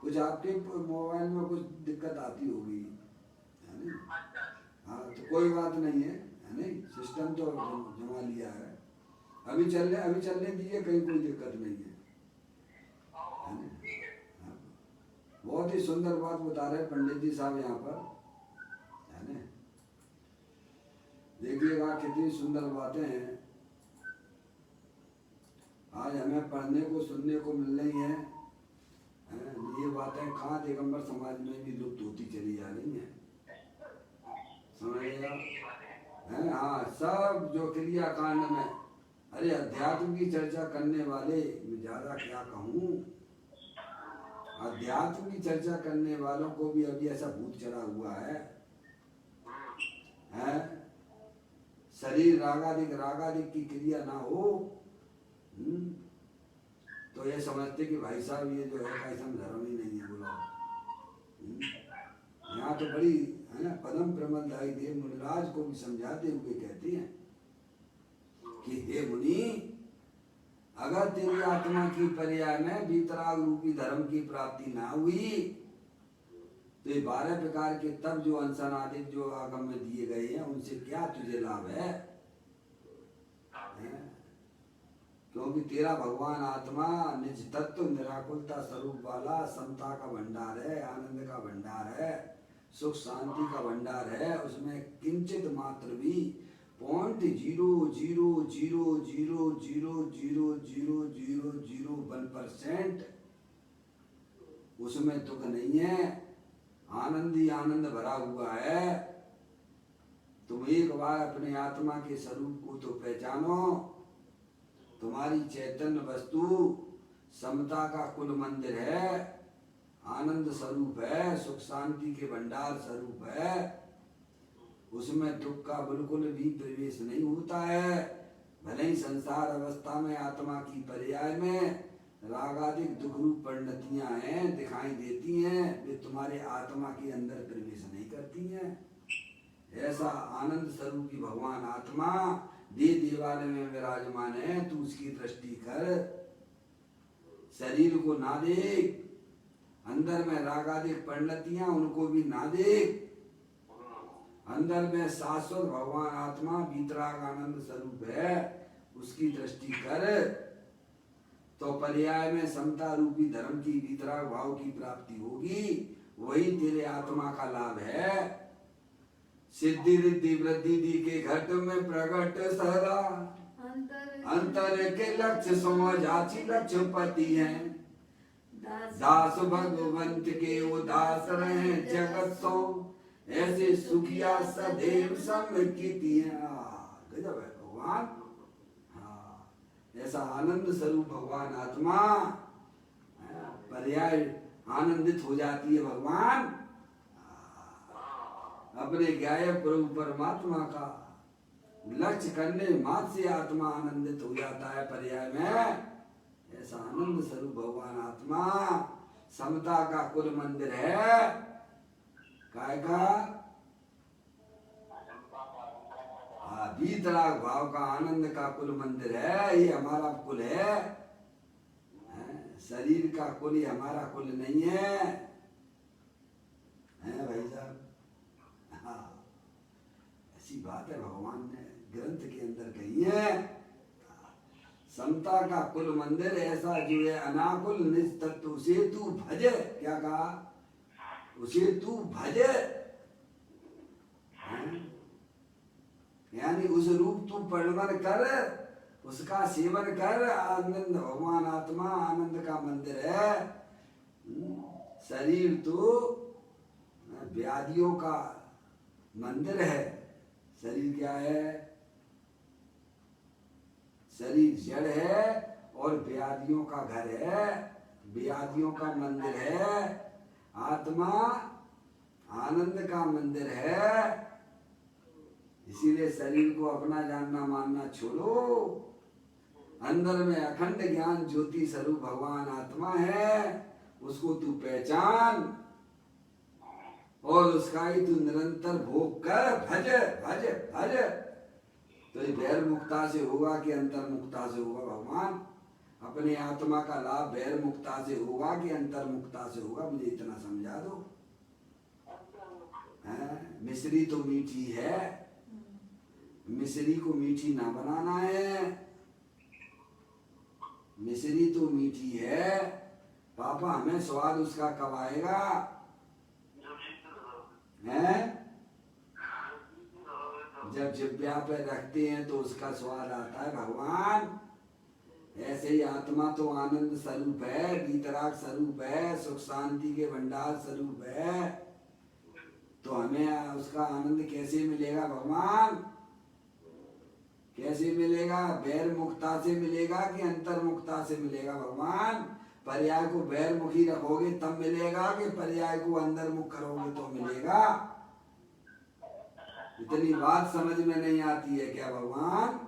कुछ आपके मोबाइल में कुछ दिक्कत आती होगी, है ना? हाँ, तो कोई बात नहीं है नहीं? सिस्टम तो जमा लिया है। अभी चलने दीजिए, कहीं कोई दिक्कत नहीं है। बहुत ही सुंदर बात बता रहे पंडित जी साहब यहाँ पर, है ना? देखिएगा कितनी सुंदर बातें हैं आज हमें पढ़ने को सुनने को मिल रही हैं। ये बातें कहाँ दिगंबर समाज में भी लुप्त होती चली जा रही हैं, समझिएगा? है हाँ, सब जो क्रिया कांड में, अरे अध्यात्म की चर्चा करने वाले, मैं ज्यादा क्या कहूँ, अध्यात्म की चर्चा करने वालों को भी अभी ऐसा भूत चढ़ा हुआ है? शरीर रागादिक की क्रिया ना हो, तो ये समझते कि भाई साहब ये जो है कैसा धर्म ही नहीं है। बोला यहाँ तो बड़ी है ना, पदम प्रमदाई देव मुनिराज को भी समझाते हुए कहते हैं कि हे मुनि, अगर तेरी आत्मा की पर्याय में वितराग रूपी धर्म की प्राप्ति ना हुई तो ये 12 प्रकार के तब जो अंसनादिक जो आगम में दिए गए हैं उनसे क्या तुझे लाभ है? क्योंकि तेरा भगवान आत्मा निज तत्व निराकुलता स्वरूप वाला समता का भंडार है, आनंद का भंडार है, सुख शांति का भंडार है। उसमें किंचित मात्र भी 0.0000000001% उसमें दुख नहीं है, आनंद ही आनंद भरा हुआ है। तुम एक बार अपने आत्मा के स्वरूप को तो पहचानो। तुम्हारी चैतन्य वस्तु समता का कुल मंदिर है, आनंद स्वरूप है, सुख शांति के भंडार स्वरूप है। उसमें दुख का बिल्कुल भी प्रवेश नहीं होता है। भले ही संसार अवस्था में आत्मा की पर्याय में रागादिक दुख रूप परिणतियां हैं, दिखाई देती हैं, वे तुम्हारे आत्मा के अंदर प्रवेश नहीं करती हैं। ऐसा आनंद स्वरूपी भगवान आत्मा देवालय में विराजमान है। तू उसकी दृष्टि कर, शरीर को ना देख, अंदर में रागादिक परिणतियां उनको भी ना देख। अंदर में शाश्वत भगवान आत्मा वीतराग आनंद स्वरूप है, उसकी दृष्टि कर तो पर्याय में समता रूपी धर्म की वीतराग भाव की प्राप्ति होगी। वही तेरे आत्मा का लाभ है। सिद्धि रिद्धि वृद्धि दी के घट में प्रकट सहरा, अंतर के लक्ष्य समझाची लक्ष्यपति हैं। दास भगवंत के उदास रहे जगत सो, ऐसे सुखिया सदैव समकीति है। गजब है भगवान। हाँ, ऐसा आनंद स्वरूप भगवान आत्मा पर्याय आनंदित हो जाती है। भगवान अपने गायब प्रभु परमात्मा का लक्ष्य करने मात्र से आत्मा आनंदित हो जाता है पर्याय में। ऐसा आनंद स्वरूप भगवान आत्मा समता का कुल मंदिर है। काय का वीतराग भाव का आनंद का कुल मंदिर है। ये हमारा कुल है, शरीर का कुल ये हमारा कुल नहीं है, भाई साहब। हाँ, ऐसी बात है भगवान ने ग्रंथ के अंदर कही है। समता का कुल मंदिर ऐसा जो है अनाकुल निज तत्व, उसे तू भज। क्या कहा? उसे तू भज, यानी उस रूप तू परिणमन कर, उसका सेवन कर। आनंद भगवान आत्मा आनंद का मंदिर है। शरीर तो व्याधियों का मंदिर है। शरीर क्या है? शरीर जड़ है और व्याधियों का घर है, व्याधियों का मंदिर है। आत्मा आनंद का मंदिर है। इसीलिए शरीर को अपना जानना मानना छोड़ो। अंदर में अखंड ज्ञान ज्योति स्वरूप भगवान आत्मा है, उसको तू पहचान और उसका ही तू निरंतर भोग कर। भज भज भज। तो ये बैर मुक्ता से होगा कि अंतर मुक्ता से होगा? भगवान अपने आत्मा का लाभ बैर मुक्ता से होगा कि अंतर मुक्ता से होगा? मुझे इतना समझा दो। मिश्री तो मीठी है, मिश्री को मीठी ना बनाना है। मिश्री तो मीठी है, पापा हमें स्वाद उसका कब आएगा? हैं? जब जिब्या पे रखते हैं तो उसका स्वाद आता है। भगवान ऐसे ही आत्मा तो आनंद स्वरूप है, वीतराग स्वरूप है, सुख शांति के भंडार स्वरूप है। तो हमें उसका आनंद कैसे मिलेगा? भगवान कैसे मिलेगा? बैर मुक्ता से मिलेगा कि अंतर मुक्ता से मिलेगा? भगवान पर्याय को बैर मुखी रखोगे तब मिलेगा कि पर्याय को अंदर मुख करोगे तो मिलेगा? इतनी बात समझ में नहीं आती है क्या भगवान?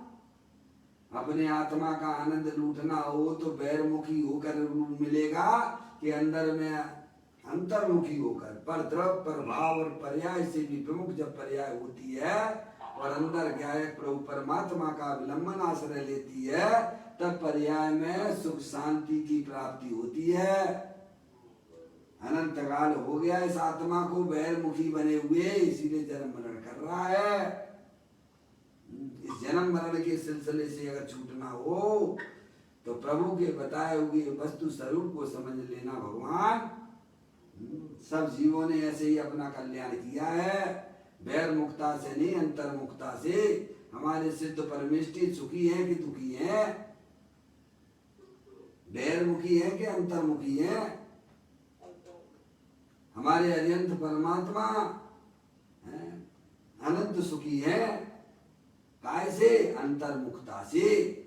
अपने आत्मा का आनंद लूटना हो तो बैर मुखी होकर मिलेगा कि अंदर में अंतर्मुखी होकर? पर द्रव पर भाव और पर्याय से भी प्रमुख जब पर्याय होती है और अंदर गायक प्रभु परमात्मा का विलंबन आश्रय लेती है, तब पर्याय में सुख शांति की प्राप्ति होती है। अनंत काल हो गया इस आत्मा को बैरमुखी बने हुए, इसीलिए जन्म मरण कर रहा है। इस जन्म मरण के सिलसिले से अगर छूटना हो तो प्रभु के बताए हुए वस्तु स्वरूप को समझ लेना। भगवान सब जीवों ने ऐसे ही अपना कल्याण किया है, बैर मुक्ता से नहीं अंतर मुक्ता से। हमारे सिद्ध परमेष्टि सुखी हैं कि दुखी हैं? बैर मुखी हैं कि अंतर्मुखी हैं? हमारे अरिहंत परमात्मा अनंत सुखी हैं। कैसे? अंतर्मुखता से।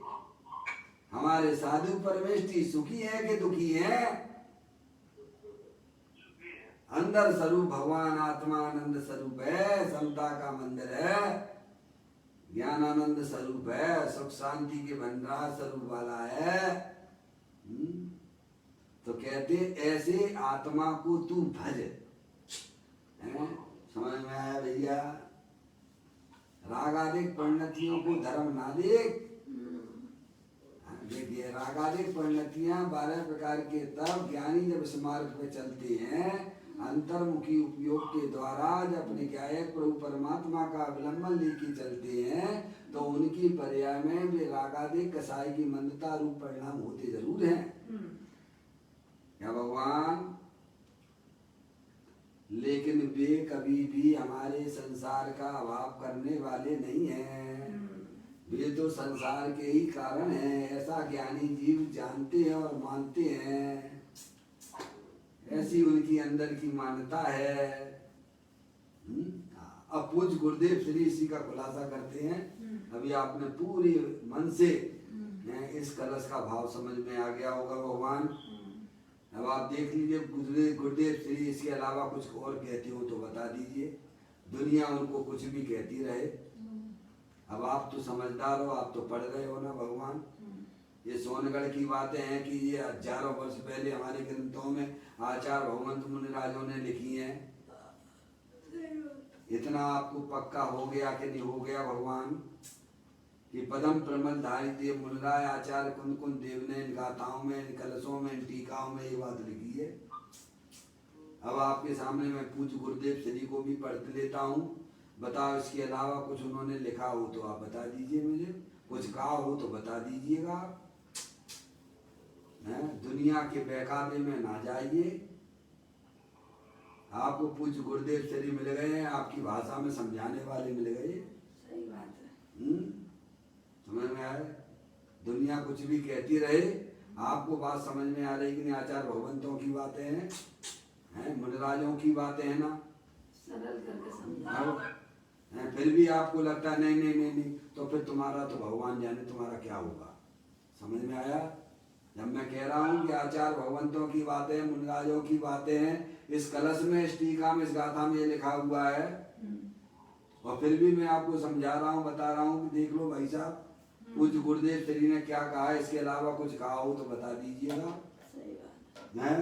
हमारे साधु परमेष्ठी सुखी है कि दुखी है? अंदर स्वरूप भगवान आत्मा आनंद स्वरूप है, समता का मंदिर है, ज्ञान आनंद स्वरूप है, सुख शांति के भंडार स्वरूप वाला है। तो कहते ऐसे आत्मा को तू भज। समझ में आया भैया? रागादिक परिणतियों को धर्म ना देख। देखिए रागादिक परिणतियां 12 प्रकार के, तब ज्ञानी जब इस मार्ग पे चलते हैं अंतर्मुखी उपयोग के द्वारा, जब अपने गायक प्रभु परमात्मा का अवलंबन लेके चलते हैं, तो उनकी पर्याय में वे रागादिक कसाई की मंदता रूप परिणाम होते जरूर हैं। क्या भगवान? लेकिन वे कभी भी हमारे संसार का अभाव करने वाले नहीं हैं। वे तो संसार के ही कारण हैं, ऐसा ज्ञानी जीव जानते हैं और मानते हैं। ऐसी उनकी अंदर की मान्यता है। अब पूज्य गुरुदेव श्री इसी का खुलासा करते हैं। अभी आपने पूरे मन से इस कलश का भाव समझ में आ गया होगा भगवान। अब आप देख लीजिए गुरुदेव श्री इसके अलावा कुछ और कहते हो तो बता दीजिए। दुनिया उनको कुछ भी कहती रहे। अब आप तो समझदार हो, आप तो पढ़ रहे हो ना भगवान। ये सोनगढ़ की बातें हैं कि ये हजारों वर्ष पहले हमारे ग्रंथों में आचार्य भगवंत मुनिराजों ने लिखी हैं। इतना आपको पक्का हो गया कि नहीं हो गया भगवान कि पदम प्रमल धारी देव मुनिराय आचार्य कुंद कुंद देव ने इन गाथाओं में, इन कलशों में, इन टीकाओं में ये बात लिखी है। अब आपके सामने मैं पूज्य गुरुदेव श्री को भी पढ़ लेता हूँ। बताओ इसके अलावा कुछ उन्होंने लिखा हो तो आप बता दीजिए मुझे, कुछ कहा हो तो बता दीजिएगा। दुनिया के बहकावे में ना जाइए। आपको पूज्य गुरुदेव श्री मिल गए हैं, आपकी भाषा में समझाने वाले मिल गए। सही बात है। समझ में आए? दुनिया कुछ भी कहती रहे, आपको बात समझ में आ रही कि नहीं? आचार्य भगवंतों की बातें हैं, मुनिराजों की बातें हैं ना, सरल करके समझाओ। फिर भी आपको लगता है नहीं नहीं नहीं नहीं, तो फिर तुम्हारा तो भगवान जाने तुम्हारा क्या होगा। समझ में आया? जब मैं कह रहा हूँ कि आचार्य भगवंतों की बातें, मुनिराजों की बातें हैं, इस कलश में, इस टीका में, इस गाथा में ये लिखा हुआ है, और फिर भी मैं आपको समझा रहा हूँ, बता रहा हूँ कि देख लो भाई साहब, पूज्य गुरुदेव श्री ने क्या कहा है, इसके अलावा कुछ कहा हो तो बता दीजिएगा। सही बात है।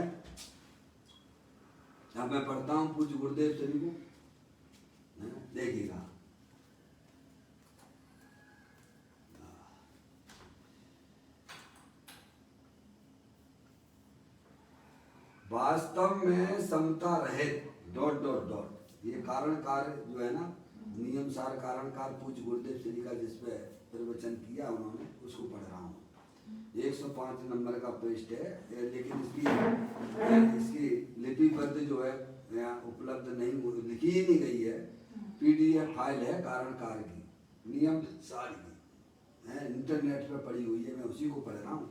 अब मैं पढ़ता हूँ पूज्य गुरुदेव श्री को, देखिएगा। वास्तव में समता रहित ... ये कारण कार्य जो है ना, नियम सार कारण कार्य पूज्य गुरुदेव श्री का जिस पे प्रवचन किया उन्होंने, उसको पढ़ रहा हूँ। 105 नंबर का पृष्ठ है, लेकिन इसकी लिपिबद्ध जो है यहाँ उपलब्ध नहीं, लिखी ही नहीं गई है। PDF फाइल है कारण कार्य की, नियम सार की है, इंटरनेट पे पड़ी हुई है, मैं उसी को पढ़ रहा हूँ।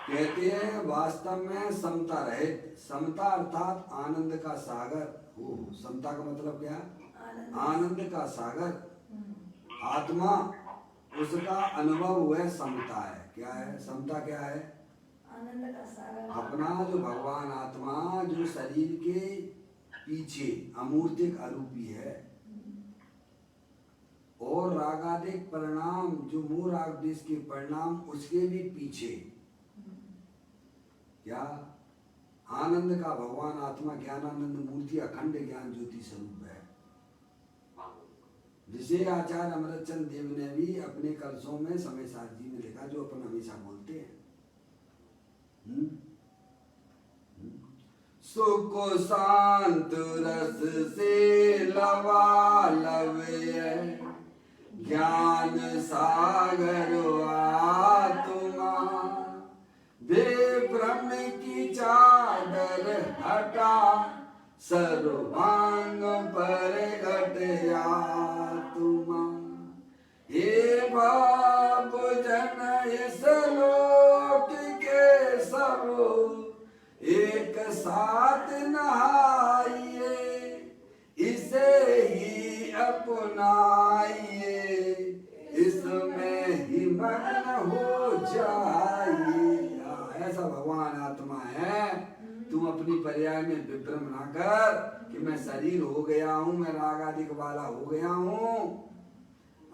कहते हैं वास्तव में समता रहित, समता अर्थात आनंद का सागर हो। समता का मतलब क्या? आनंद का सागर, आत्मा, उसका अनुभव हुआ समता है। क्या है समता? क्या है? आनंद का सागर। अपना जो भगवान आत्मा जो शरीर के पीछे अमूर्तिक अरूपी है, और रागादिक परिणाम जो मूल राग देश के परिणाम उसके भी पीछे क्या? आनंद का भगवान आत्मा ज्ञानानंद मूर्ति अखंड ज्ञान ज्योति स्वरूप है, जिसे आचार्य अमृतचंद देव ने भी अपने कलशों में समय साथ जी में लिखा, जो अपन हमेशा बोलते हैं। सुख शांत रस से लवालब ज्ञान सागर आत्मा, बेभ्रम की चादर हटा सर्वांग पर घट आत्मा। हे बाप जन इस लोक के सब एक साथ नहाइए, अपनाइए, इसमें ही मग्न हो जाइए। ऐसा भगवान आत्मा है। तुम अपनी पर्याय में विभ्रम ना कर कि मैं शरीर हो गया हूँ, मैं राग आदि वाला हो गया हूँ।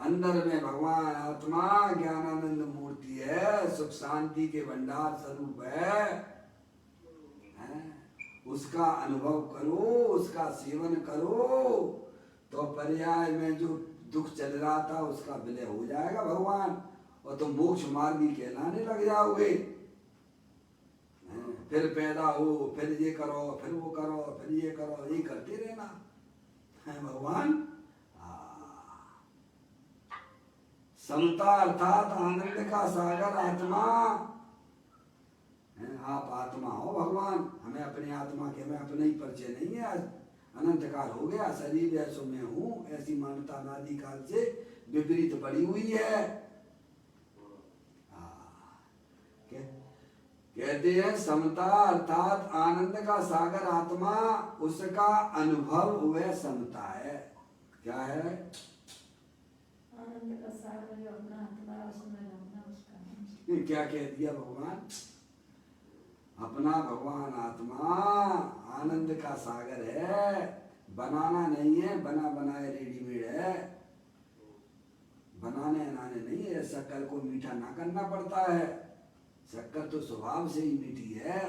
अंदर में भगवान आत्मा ज्ञानानंद मूर्ति है, सुख शांति के भंडार स्वरूप है। उसका अनुभव करो, उसका सेवन करो, तो पर्याय में जो दुख चल रहा था उसका विलय हो जाएगा भगवान, और तुम मोक्ष मार्गी कहलाने लग जाओगे। फिर पैदा हो, फिर ये करो, फिर वो करो, फिर ये करो, ये करते रहना है भगवान। समता अर्थात आनंद का सागर आत्मा। आप आत्मा हो भगवान, हमें अपनी आत्मा के में अपने ही परिचय नहीं है। आज अनंत काल हो गया, शरीर ऐसो में हूँ, ऐसी मान्यता अनादि काल से विपरीत पड़ी हुई है। कहते हैं समता अर्थात आनंद का सागर आत्मा, उसका अनुभव वह समता है। क्या है? आनंद का सागर जो अपना आत्मा उसमें रमना, उसका क्या कह दिया भगवान? अपना भगवान आत्मा आनंद का सागर है, बनाना नहीं है, बना बनाए रेडीमेड है। बनाने बनाने नहीं है, शक्कर को मीठा ना करना पड़ता है, शक्कर तो स्वभाव से ही मीठी है।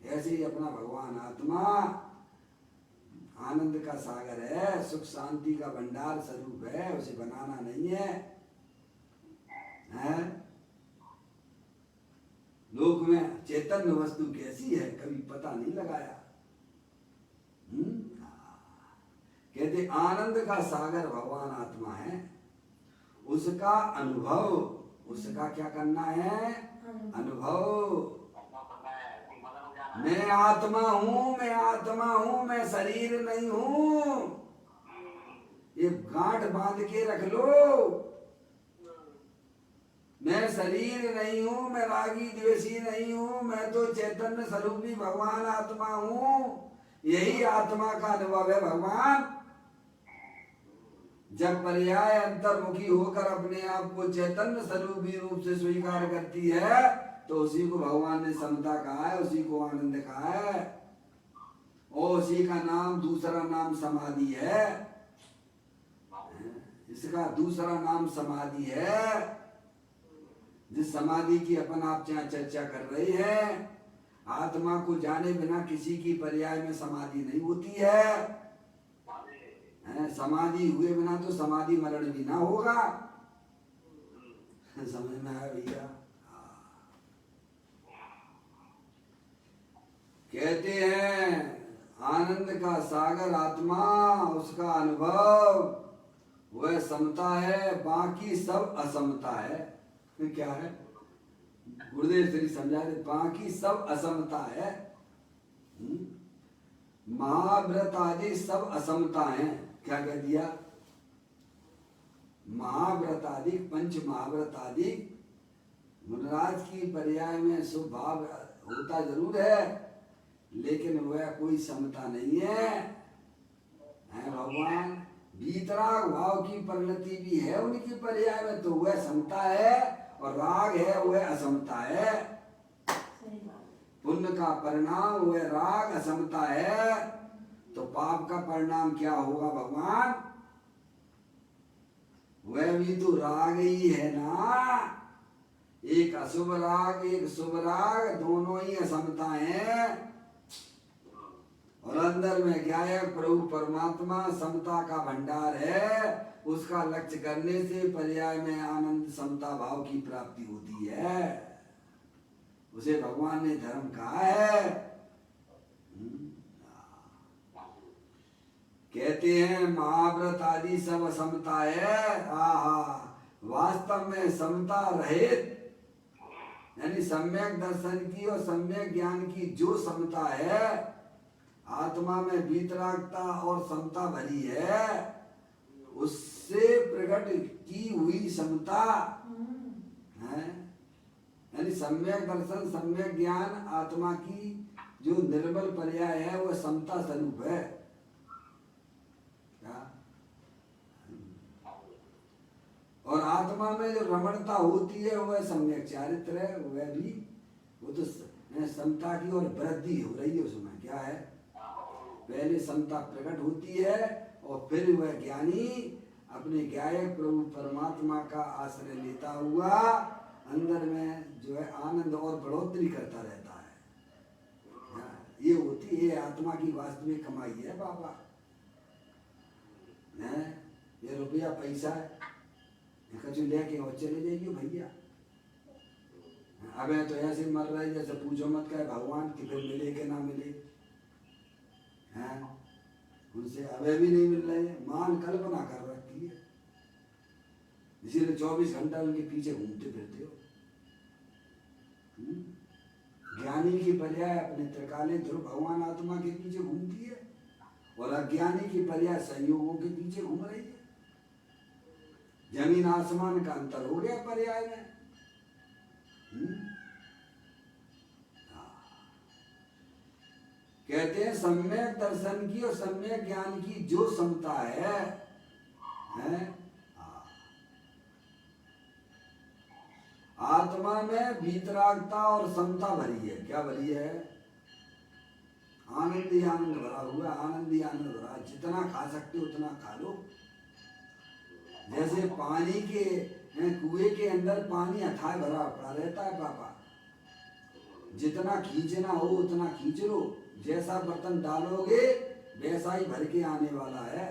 ऐसे ही अपना भगवान आत्मा आनंद का सागर है, सुख शांति का भंडार स्वरूप है, उसे बनाना नहीं है, हैं? लोक में चैतन्य वस्तु कैसी है कभी पता नहीं लगाया। कहते आनंद का सागर भगवान आत्मा है, उसका अनुभव, उसका क्या करना है? अनुभव। मैं आत्मा हूँ, मैं आत्मा हूँ, मैं शरीर नहीं हूँ। ये गांठ बांध के रख लो। मैं शरीर नहीं हूँ, मैं रागी द्वेषी नहीं हूँ, मैं तो चैतन्य स्वरूपी भगवान आत्मा हूँ। यही आत्मा का अनुभव है भगवान। जब पर्याय अंतर्मुखी होकर अपने आप को चैतन्य स्वरूपी रूप से स्वीकार करती है, तो उसी को भगवान ने समता कहा है, उसी को आनंद कहा है, और उसी का नाम दूसरा नाम समाधि है। इसका दूसरा नाम समाधि है। जिस समाधि की अपन आप यहाँ चर्चा कर रहे हैं, आत्मा को जाने बिना किसी की पर्याय में समाधि नहीं होती है। समाधि हुए बिना तो समाधि मरण भी ना होगा। समझ में आया भैया? कहते हैं आनंद का सागर आत्मा, उसका अनुभव वह समता है, बाकी सब असमता है। क्या है? गुरुदेव श्री समझा दे, बाकी सब असमता है। महाव्रत आदि सब असमता है। क्या कह दिया? महाव्रत आदि, पंच महाव्रत आदि मुनराज की पर्याय में शुभ भाव होता जरूर है, लेकिन वह कोई समता नहीं है। भगवान वीतराग भाव की परिणति भी है उनकी पर्याय में, तो वह समता है, और राग है वह असमता है। पुण्य का परिणाम वह राग असमता है, तो पाप का परिणाम क्या होगा भगवान? वह भी तो राग ही है ना। एक अशुभ राग, एक शुभ राग, दोनों ही असमता है। और अंदर में क्या है? प्रभु परमात्मा समता का भंडार है। उसका लक्ष्य करने से पर्याय में आनंद समता भाव की प्राप्ति होती है। उसे भगवान ने धर्म कहा है। कहते हैं महाव्रत आदि सब असमता है। वास्तव में समता रहित, यानी सम्यक दर्शन की और सम्यक ज्ञान की जो समता है, आत्मा में वीतरागता और समता भरी है, उससे प्रकट की हुई समता है। यानी सम्यक दर्शन, सम्यक ज्ञान, आत्मा की जो निर्मल पर्याय है, वह समता स्वरूप है। और आत्मा में जो रमणता होती है वह सम्यक चारित्र है, वह भी वो तो समता की और वृद्धि हो रही है उसमें। क्या है, पहले समता प्रकट होती है और फिर वह ज्ञानी अपने गायक प्रभु परमात्मा का आश्रय लेता हुआ अंदर में जो है आनंद और बढ़ोतरी करता रहता है। ये होती है आत्मा की वास्तविक कमाई है बाबा। ये रुपया पैसा है, कचू लेके और चले जाइए भैया। अब तो ऐसे मर रहे जैसे पूछो मत कहे भगवान कि फिर मिले कि ना मिले हैं, उनसे अबे भी नहीं मिल रहे हैं, मान कल्पना कर रखी है, इसीलिए 24 घंटा उनके पीछे घूमते फिरते हो। ज्ञानी की पर्याय अपने त्रिकालीन ध्रुव भगवान आत्मा के पीछे घूमती है और अज्ञानी की पर्याय संयोगों के पीछे घूम रही है। जमीन आसमान का अंतर हो गया पर्याय में। कहते हैं सम्यक दर्शन की और सम्यक ज्ञान की जो समता है, आत्मा में वीतरागता और समता भरी है। क्या भरी है, आनंद ही आनंद भरा हुआ, आनंद ही आनंद भरा। जितना खा सकते उतना खा लो। जैसे पानी के कुएं के अंदर पानी अथाह भरा पड़ा रहता है पापा, जितना खींचना हो उतना खींच लो, जैसा बर्तन डालोगे वैसा ही भर के आने वाला है।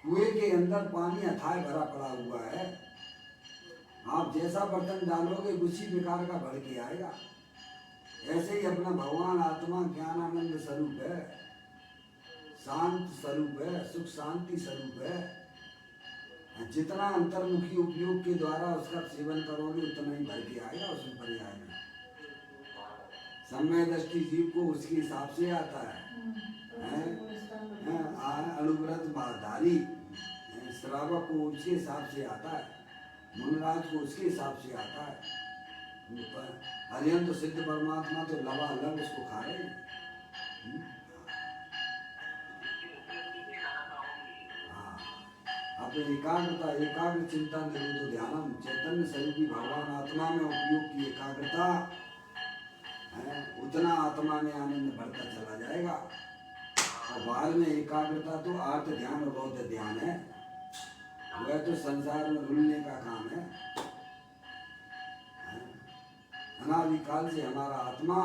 कुएं के अंदर पानी अथाह भरा पड़ा हुआ है, आप जैसा बर्तन डालोगे उसी प्रकार का भर के आएगा। ऐसे ही अपना भगवान आत्मा ज्ञान आनंद स्वरूप है, शांत स्वरूप है, सुख शांति स्वरूप है। जितना अंतर्मुखी उपयोग के द्वारा उसका सेवन करोगे उतना ही भर के आएगा उसमें पर्याय में। समय दृष्टि जीव को उसके हिसाब से आता है। अनुव्रत धारी श्रावक को उसके हिसाब से आता है, मुनराज को उसके हिसाब से आता है। अरिहंत सिद्ध परमात्मा तो लबालब उसको खा रहे हैं। अपने एकाग्रता एकाग्र चिंता निरुद्ध ध्यानम चैतन्य स्वरूपी भगवान आत्मा में उपयोग की एकाग्रता है, उतना आत्मा में आनंद बढ़ता चला जाएगा। और बाद में एकाग्रता तो आर्त ध्यान और बौद्ध ध्यान है, वह तो संसार में रुलने का काम है। अनादिकाल से हमारा आत्मा।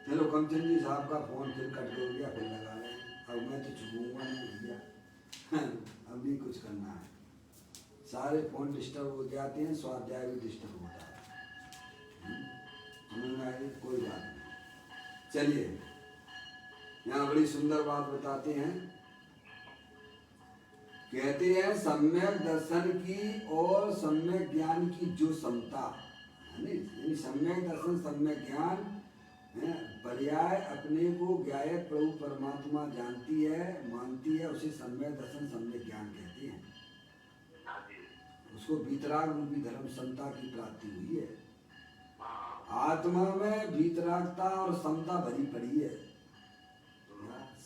चलो कमचंद जी साहब का फोन फिर कट हो गया, फिर लगा रहे हैं। अब मैं तो चुकूंगा नहीं भैया, अब भी कुछ करना है। सारे फोन डिस्टर्ब हो जाते हैं, स्वाध्याय भी डिस्टर्ब होता है। कोई बात नहीं। चलिए यहाँ बड़ी सुंदर बात बताते हैं। कहते हैं सम्यक दर्शन की और सम्यक ज्ञान की जो समता, यानी सम्यक दर्शन सम्यक ज्ञान पर्याय अपने को ज्ञायक प्रभु परमात्मा जानती है, मानती है, उसे सम्यक दर्शन सम्यक ज्ञान कहते हैं। उसको वीतराग रूपी धर्म समता की प्राप्ति हुई है। आत्मा में वीतरागता और समता भरी पड़ी है।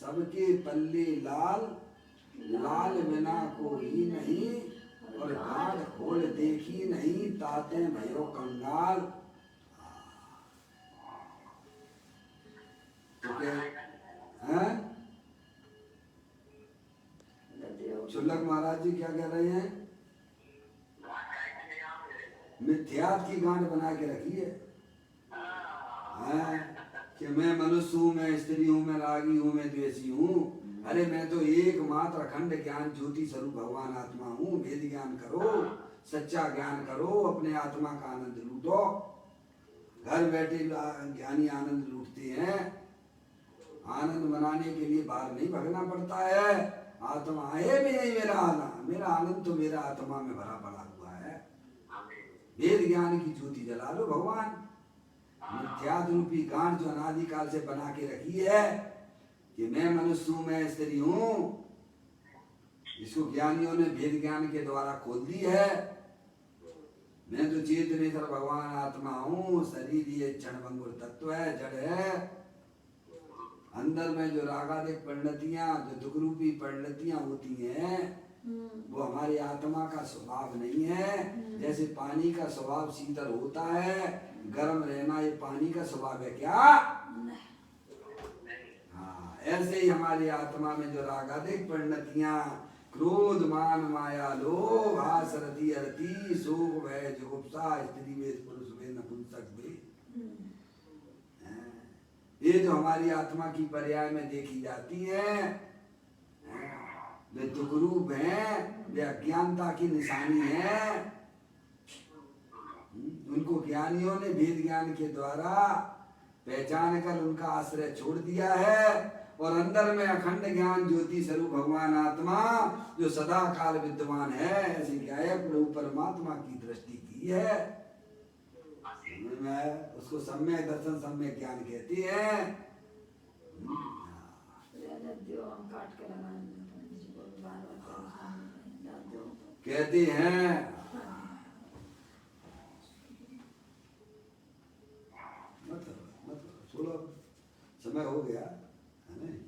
सबके पल्ले लाल लाल बिना कोई नहीं, और गांठ खोल देखी नहीं ताते भयो कंगाल। तो क्या है, चुल्लक महाराज जी क्या कह रहे हैं, मिथ्यात की गांठ बना के रखी है कि मैं मनुष्य हूँ, मैं स्त्री हूँ, मैं रागी हूँ, मैं द्वेषी हूँ। अरे मैं तो एकमात्र अखंड ज्ञान ज्योति स्वरूप भगवान आत्मा हूँ। वेद ज्ञान करो, सच्चा ज्ञान करो, अपने आत्मा का आनंद लूटो। घर बैठे ज्ञानी आनंद लूटते हैं। आनंद मनाने के लिए बाहर नहीं भगना पड़ता है। आत्मा है भी नहीं मेरा आनंद तो मेरा आत्मा में भरा पड़ा हुआ है। वेद ज्ञान की ज्योति जला लो भगवान। मिथ्याद रूपी गांठ जो अनादिकाल से बना के रखी है कि मैं मनुष्य हूँ, मैं स्त्री हूँ, इसको ज्ञानियों ने वेद ज्ञान के द्वारा खोल दी है। मैं तो चेतनेश्वर भगवान आत्मा हूँ, शरीर ये क्षणभंगुर तत्व है, जड़ है। अंदर में जो रागादिक परिणतियां, जो दुख रूपी परिणतियां होती हैं, वो हमारी आत्मा का स्वभाव नहीं है। जैसे पानी का स्वभाव शीतल होता है, गर्म रहना ये पानी का स्वभाव है क्या? हाँ, ऐसे ही हमारी आत्मा में जो रागादिक परिणतियां, क्रोध मान माया लोभ आस रति अरति शोक भय जुगुप्सा स्त्री वेद पुरुष वेद नपुंसक वेद, ये जो हमारी आत्मा की पर्याय में देखी जाती है, वे दुख रूप हैं, वे अज्ञानता की निशानी है। उनको ज्ञानियों ने वेद ज्ञान के द्वारा पहचान कर उनका आश्रय छोड़ दिया है, और अंदर में अखंड ज्ञान ज्योति स्वरूप भगवान आत्मा जो सदा काल विद्यमान है, ऐसी क्या है प्रभु परमात्मा की दृष्टि की है। उसको सम्यक दर्शन सम्यक ज्ञान कहते हैं। कहते हैं मतलब छोड़ो, समय हो गया है नहीं।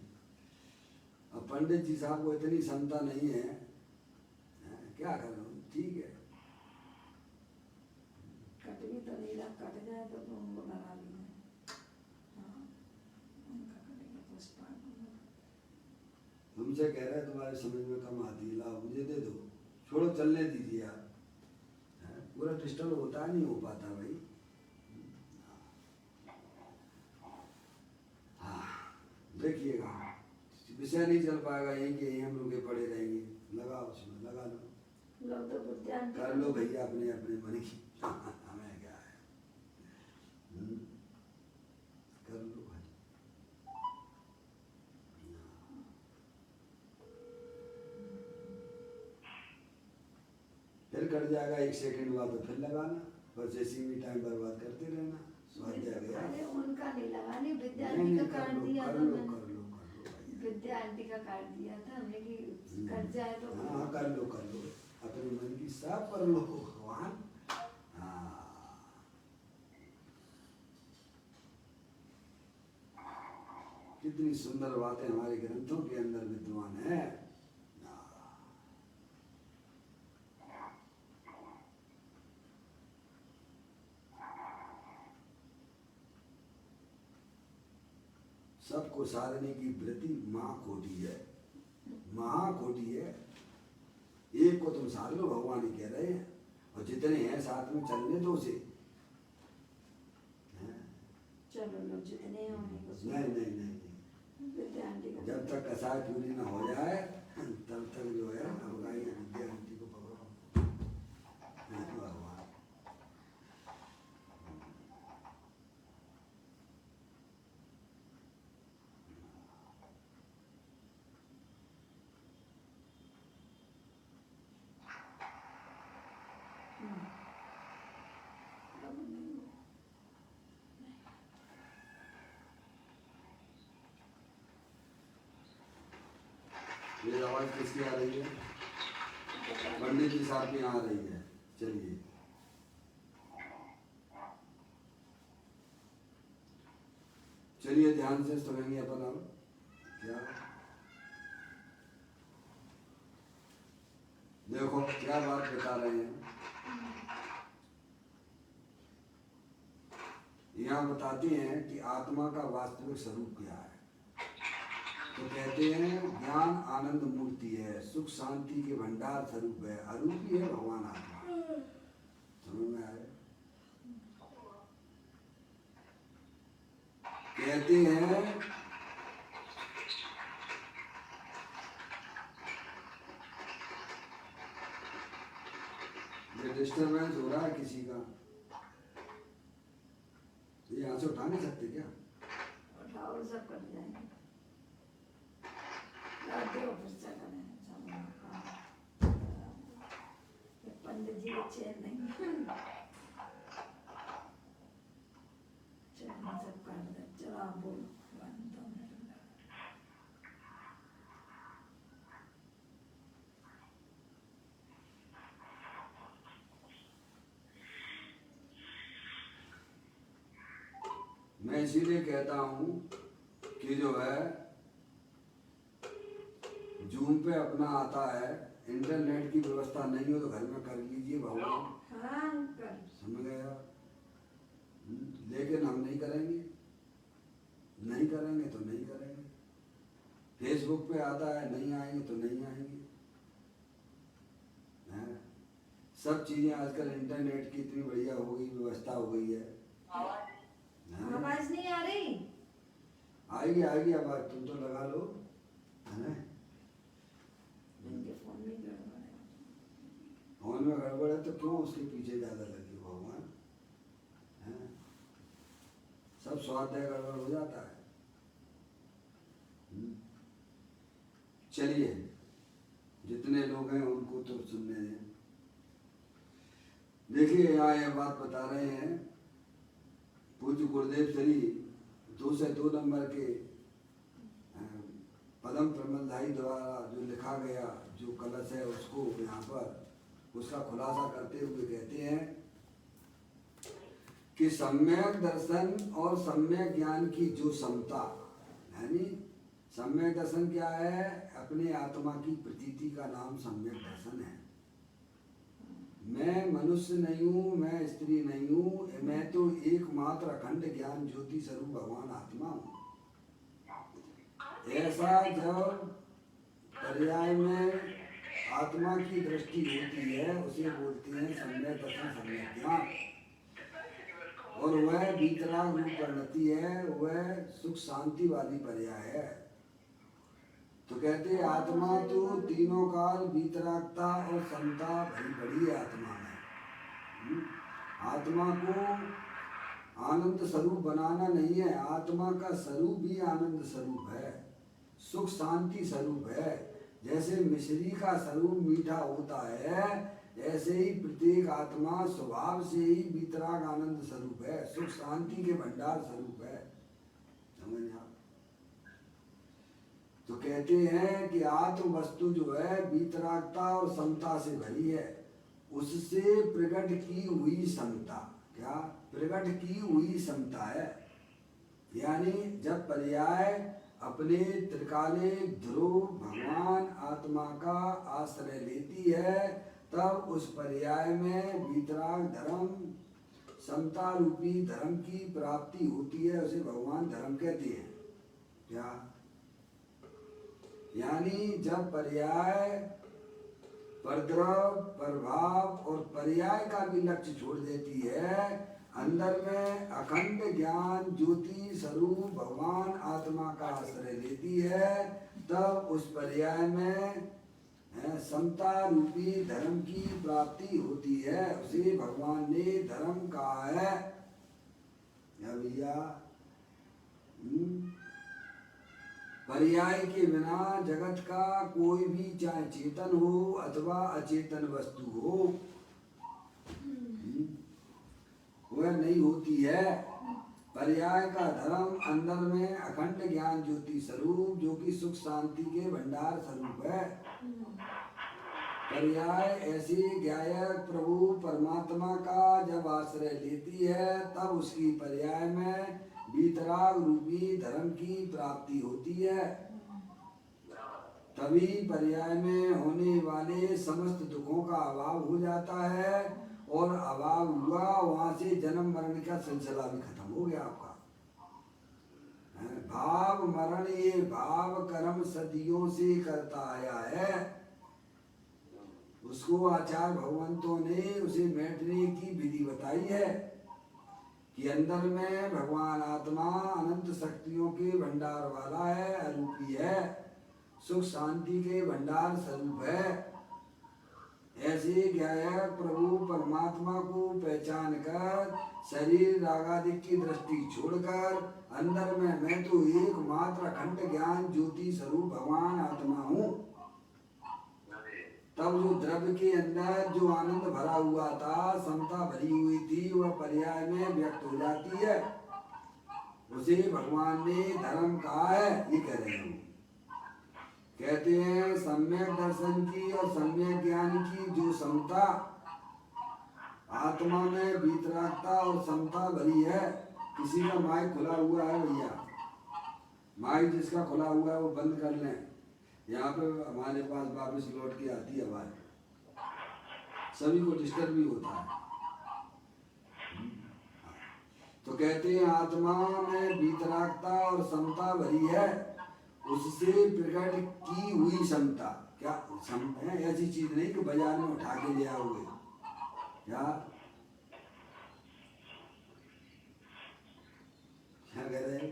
अब पंडित जी साहब को इतनी क्षमता नहीं है, क्या करें, ठीक है। कट भी तो नहीं रहा, कट जाए तो उनको लगा लेंगे। तुमसे कह रहे तुम्हारे समझ में कम आती, लाओ मुझे दे दो, छोड़ो चलने दीजिए आप। पूरा डिस्टर्ब होता नहीं हो पाता भाई। हाँ देखिएगा, विषय नहीं चल पाएगा, यहीं के यहीं हम रुके पड़े रहेंगे। लगाओ उसमें, लगा लो, लोग तो बुद्धिमान कर लो भैया अपने अपने मन की। हमें क्या है, कर लो भाई। फिर कट जाएगा 1 सेकंड बाद तो फिर लगाना, बस ऐसी भी टाइम बर्बाद करते रहना। स्वाध्याय गया, अरे उनका नहीं लगानी, विद्या आंटी का काट दिया था मैंने। कर लो विद्या आंटी का काट दिया था हमने कि कट जाए तो। हाँ कर लो अपने मन की साफ कर लो भगवान। हाँ कितनी सुंदर बातें हमारे ग्रंथों के अंदर विद्यमान है। सबको साधने की वृत्ति महाकोटि है, महाकोटि है। एक को तुम साध लो, भगवान ही कह रहे हैं, और जितने हैं साथ में चलने दो उसे। चलो लोग जितने हैं उन्हीं को। नहीं विद्या आंटी को जब तक कसाय पूरी ना हो जाए तब तक जो है अवगाई विद्या आंटी को पकड़ो। भगवान ये आवाज किसकी आ रही है? पंडित जी साहब की आ रही है। चलिए चलिए ध्यान से सुनेंगे अपन। अब क्या देखो क्या बात बता रहे हैं यहाँ, बताते हैं कि आत्मा का वास्तविक स्वरूप क्या है। तो कहते हैं ज्ञान आनंद मूर्ति है, सुख शांति के भंडार स्वरूप है, अरूपी है भगवान आत्मा। समझ में आए? कहते हैं ये डिस्टर्बेंस हो रहा है किसी का, ये यहाँ से उठा नहीं सकते क्या? उठाओ, सब कट जाएंगे। पंडित जी चैन नहीं, सब कर दे। चलो आप बोलो। मैं इसीलिए कहता हूँ कि कि जो है जूम पे अपना आता है, इंटरनेट की व्यवस्था नहीं हो तो घर में कर लीजिए भगवान। हाँ कर। समझ गया? लेकिन हम नहीं करेंगे, नहीं करेंगे तो नहीं करेंगे। फेसबुक पे आता है, नहीं आएंगे तो नहीं आएंगे। हैं? सब चीजें आजकल इंटरनेट की इतनी बढ़िया हो गई, व्यवस्था हो गई है। हैं? आवाज नहीं आ रही? आएगी आएगी आवाज, तुम तो लगा लो, है ना? इनके फोन में गड़बड़ है। फोन में गड़बड़ है तो क्यों उसके पीछे ज्यादा लगी भगवान? हैं? सब स्वाध्याय गड़बड़ हो जाता है। चलिए, जितने लोग हैं उनको तो सुनने दें। देखिए यहाँ यह बात बता रहे हैं पूज्य गुरुदेव श्री 2 से 2 नंबर के पदम प्रबंधधारी द्वारा जो लिखा गया जो कलश है उसको यहाँ पर उसका खुलासा करते हुए कहते हैं कि सम्यक दर्शन और सम्यक ज्ञान की जो समता, यानी सम्यक दर्शन क्या है? अपने आत्मा की प्रतीति का नाम सम्यक दर्शन है। मैं मनुष्य नहीं हूँ, मैं स्त्री नहीं हूँ, मैं तो एकमात्र अखंड ज्ञान ज्योति स्वरूप भगवान आत्मा हूँ। ऐसा जब पर्याय में आत्मा की दृष्टि होती है उसे बोलते हैं सम्यक दर्शन, सम्यक ज्ञान। और वह वीतराग रूप परिणति है, वह सुख शांति वाली पर्याय है। तो कहते हैं आत्मा तो तीनों काल वीतरागता और समता भरी पड़ी है आत्मा में। आत्मा को आनंद स्वरूप बनाना नहीं है, आत्मा का स्वरूप भी आनंद स्वरूप है, सुख शांति स्वरूप है। जैसे मिश्री का स्वरूप मीठा होता है, ऐसे ही प्रत्येक आत्मा स्वभाव से ही वीतराग आनंद स्वरूप है, सुख शांति के भंडार स्वरूप है। समझ आप? तो कहते हैं कि आत्म वस्तु जो है वीतरागता और समता से भरी है, उससे प्रकट की हुई समता, क्या प्रकट की हुई समता है। यानी जब पर्याय अपने त्रिकालिक ध्रुव भगवान आत्मा का आश्रय लेती है तब उस पर्याय में वीतराग धर्म समता रूपी धर्म की प्राप्ति होती है, उसे भगवान धर्म कहते हैं। क्या? यानी जब पर्याय परद्रव प्रभाव और पर्याय का भी लक्ष्य छोड़ देती है, अंदर में अखंड ज्ञान ज्योति स्वरूप भगवान आत्मा का आश्रय लेती है, तब उस पर्याय में समता रूपी धर्म की प्राप्ति होती है, उसे भगवान ने धर्म कहा है। या भैया, पर्याय के बिना जगत का कोई भी चाहे चेतन हो अथवा अचेतन वस्तु हो वह नहीं होती है। पर्याय का धर्म अंदर में अखंड ज्ञान ज्योति स्वरूप जो कि सुख शांति के भंडार स्वरूप है। पर्याय ऐसी ज्ञायक प्रभु परमात्मा का जब आश्रय लेती है तब उसकी पर्याय में वीतराग रूपी धर्म की प्राप्ति होती है। तभी पर्याय में होने वाले समस्त दुखों का अभाव हो जाता है, और अभाव हुआ वहां से जन्म मरण का सिलसिला भी खत्म हो गया आपका। भाव मरण ये भाव कर्म सदियों से करता आया है, उसको आचार्य भगवंतों ने उसे मेटने की विधि बताई है कि अंदर में भगवान आत्मा अनंत शक्तियों के भंडार वाला है, अरूपी है, सुख शांति के भंडार स्वरूप है। ऐसे ज्ञायक प्रभु परमात्मा को पहचान कर शरीर रागादिक की दृष्टि छोड़कर अंदर में मैं तो एकमात्र अखंड ज्ञान ज्योति स्वरूप भगवान आत्मा हूँ, तब जो द्रव्य के अंदर जो आनंद भरा हुआ था, समता भरी हुई थी, वह पर्याय में व्यक्त हो जाती है, उसे भगवान ने धर्म कहा है। ये कह रहे हैं, कहते हैं सम्यक दर्शन की और सम्यक ज्ञान की जो समता आत्मा में वीतरागता और समता भरी है। किसी का माइक खुला हुआ है भैया, माइक जिसका खुला हुआ है वो बंद कर लें। यहाँ पे हमारे पास वापस लौट के आती है आवाज, सभी को डिस्टर्ब भी होता है। तो कहते हैं आत्मा में वीतरागता और समता भरी है, उससे प्रकट की हुई समता। क्या सम है? ऐसी चीज नहीं कि बाजार में उठा के ले आओगे। क्या क्या कह रहे हैं?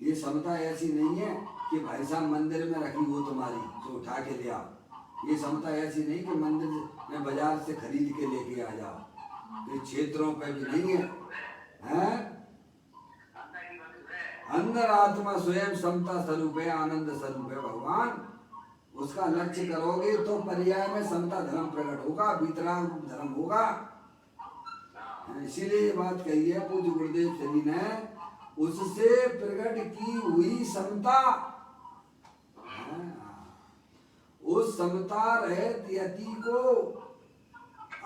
ये समता ऐसी नहीं है कि भाई साहब मंदिर में रखी हो तुम्हारी तो उठा के ले आओ। ये समता ऐसी नहीं कि मंदिर में बाजार से खरीद के लेके आ जाओ। ये क्षेत्रों पे भी नहीं है, हैं? अंदर आत्मा स्वयं समता स्वरूप है, आनंद स्वरूप है भगवान। उसका लक्ष्य करोगे तो पर्याय में समता धर्म प्रकट होगा, वीतराग धर्म होगा। इसीलिए ये बात कही है पूज्य गुरुदेव श्री ने, उससे प्रकट की हुई समता। उस समता रहित यति को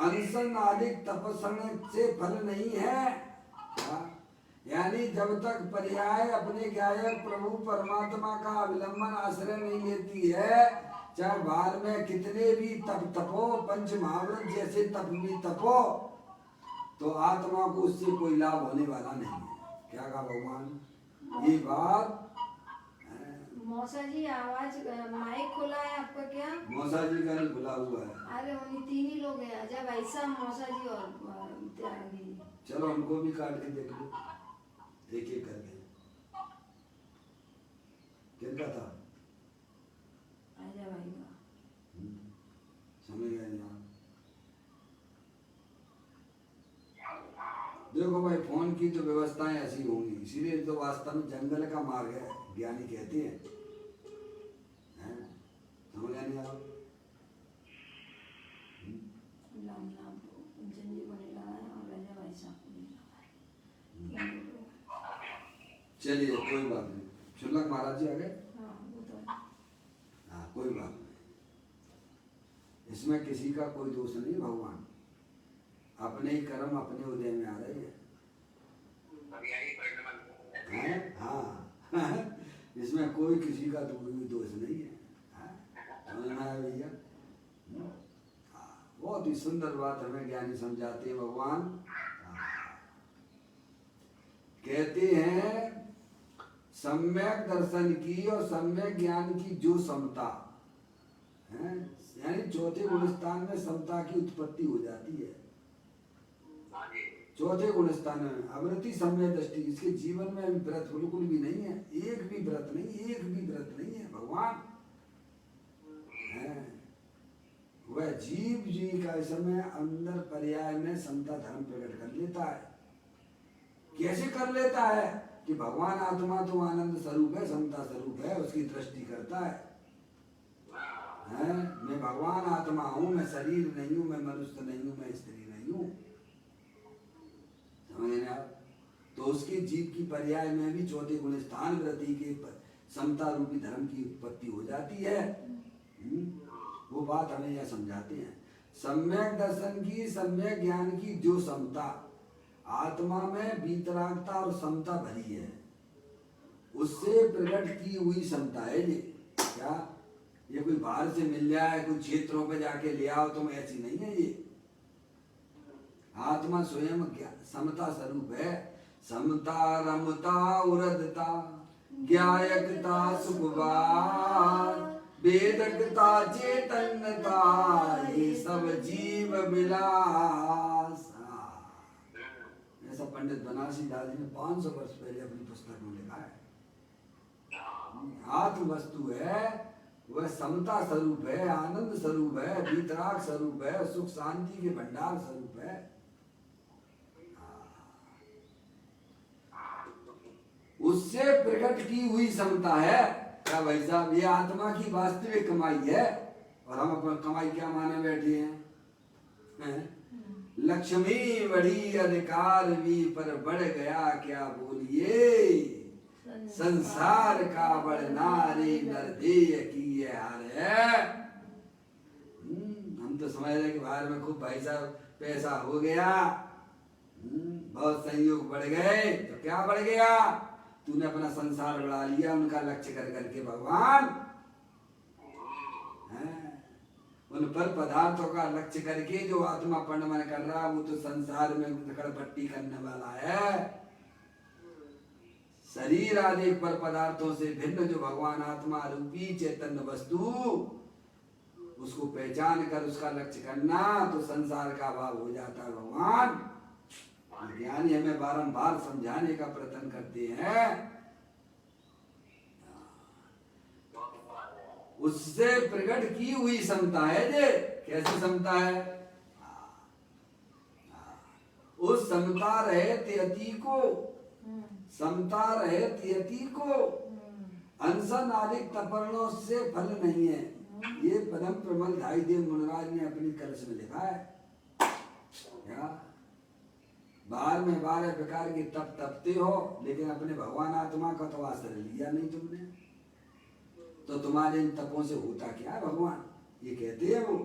अनशन आदि तपस्या से फल नहीं है। यानी जब तक पर्याय अपने गायक प्रभु परमात्मा का अवलंबन आश्रय नहीं लेती है, चाहे बाहर में कितने भी तप तपो, पंच महाव्रत जैसे तप भी तपो, तो आत्मा को उससे कोई लाभ होने वाला नहीं है। क्या कहा भगवान? ये बात मौसा जी आवाज माइक खुला है आपका क्या? मौसा जी का नहीं खुला हुआ है। अरे उन्हीं तीन ही लोग हैं, अजय भाई साहब, मौसा जी और त्यागी जी। चलो उनको भी काट के देख लो, एक एक करके। किनका था? अजय भाई का। समझ गए ना? देखो भाई, फोन की तो व्यवस्थाएं ऐसी होंगी, इसीलिए तो वास्तव में जंगल का मार्ग है, ज्ञानी कहते हैं। समझ नहीं आ? चलिए कोई बात नहीं। शुल्लक महाराज जी आ गए? हाँ कोई बात नहीं, इसमें किसी का कोई दोष नहीं। भगवान अपने ही कर्म अपने उदय में आ रहे हैं। हाँ इसमें कोई किसी का दोष नहीं है। समझ में आया भैया? बहुत ही सुंदर बात हमें ज्ञानी समझाते हैं भगवान। कहते हैं सम्यक दर्शन की और सम्यक ज्ञान की जो समता है, यानी चौथे गुण स्थान में समता की उत्पत्ति हो जाती है। चौथे गुण स्थान में अवृत्ति सम्यक दृष्टि, इसके जीवन में अभी व्रत बिल्कुल भी नहीं है, एक भी व्रत नहीं, एक भी व्रत नहीं है। भगवान है वह जीव जी का समय अंदर पर्याय में समता धर्म प्रकट कर लेता है। कैसे कर लेता है? कि भगवान आत्मा तो आनंद स्वरूप है, समता स्वरूप है, उसकी दृष्टि करता है। मैं भगवान आत्मा हूँ, मैं शरीर नहीं हूँ, मैं मनुष्य नहीं हूँ, मैं स्त्री नहीं हूँ। समझ में आप? तो उसके जीव की पर्याय में भी चौथे गुण स्थान वृत्ति के समता रूपी धर्म की उत्पत्ति हो जाती है। वो बात हमें यह समझाते हैं। सम्यक दर्शन की, सम्यक ज्ञान की जो समता आत्मा में वीतरागता और समता भरी है, उससे प्रकट की हुई समता है ये। क्या ये कोई बाहर से मिल जाए, कोई क्षेत्रों पे जाके ले आओ तुम, ऐसी नहीं है ये। आत्मा स्वयं समता स्वरूप है। समता रमता उरदता ज्ञायकता सुखवार वेदकता चेतनता, ये सब जीव विलास। ऐसा पंडित बनारसी दास जी ने 500 वर्ष पहले अपनी पुस्तक में लिखा है। आत्म वस्तु है, वह समता स्वरूप है, आनंद स्वरूप है, वीतराग स्वरूप है, सुख शांति के भंडार स्वरूप है। उससे प्रकट की हुई समता है। क्या भाई साहब, ये आत्मा की वास्तविक कमाई है, और हम अपनी कमाई क्या माने बैठे हैं? लक्ष्मी बड़ी अधिकार भी पर बढ़ गया क्या बोलिए, संसार का बढ़ना रे नरदेय की ये हाल है। हम तो समझ रहे कि बाहर में खूब भाई साहब पैसा हो गया, बहुत संयोग बढ़ गए, तो क्या बढ़ गया? तूने अपना संसार बढ़ा लिया उनका लक्ष्य कर करके भगवान, उन पर पदार्थों का लक्ष्य करके जो आत्मा पंडमन कर रहा वो तो संसार में झकड़पट्टी करने वाला है। शरीर आदि पर पदार्थों से भिन्न जो भगवान आत्मा रूपी चैतन्य वस्तु, उसको पहचान कर उसका लक्ष्य करना तो संसार का अभाव हो जाता है। भगवान ज्ञानी हमें बारंबार समझाने का प्रयत्न करते हैं। उससे प्रकट की हुई समता है जे, कैसी समता है? उस समता रहे त्यति को, समता रहे त्यति को अनशन आदि तपर्णों से फल नहीं है। ये पदम प्रमल धाई देव मुनराज ने अपनी कलश में लिखा है। क्या 12 प्रकार की तप तपते हो, लेकिन अपने भगवान आत्मा का तो आश्रय लिया नहीं तुमने, तो तुम्हारे इन तपों से होता क्या है? भगवान ये कहते हैं वो,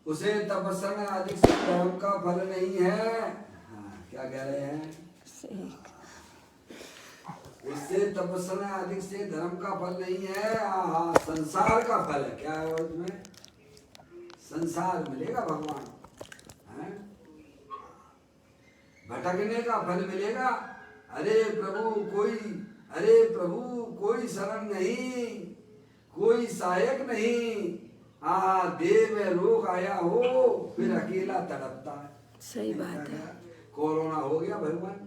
उसे तपस्या आदि से धर्म का फल नहीं है। हाँ, क्या कह रहे हैं? उससे तपस्या आदि से धर्म का फल नहीं है। संसार का फल है। क्या है उसमें? संसार मिलेगा भगवान, भटकने का फल मिलेगा। अरे प्रभु कोई शरण नहीं, कोई सहायक नहीं। देव में रोग आया हो फिर अकेला तड़पता है। सही बात है। कोरोना हो गया भगवान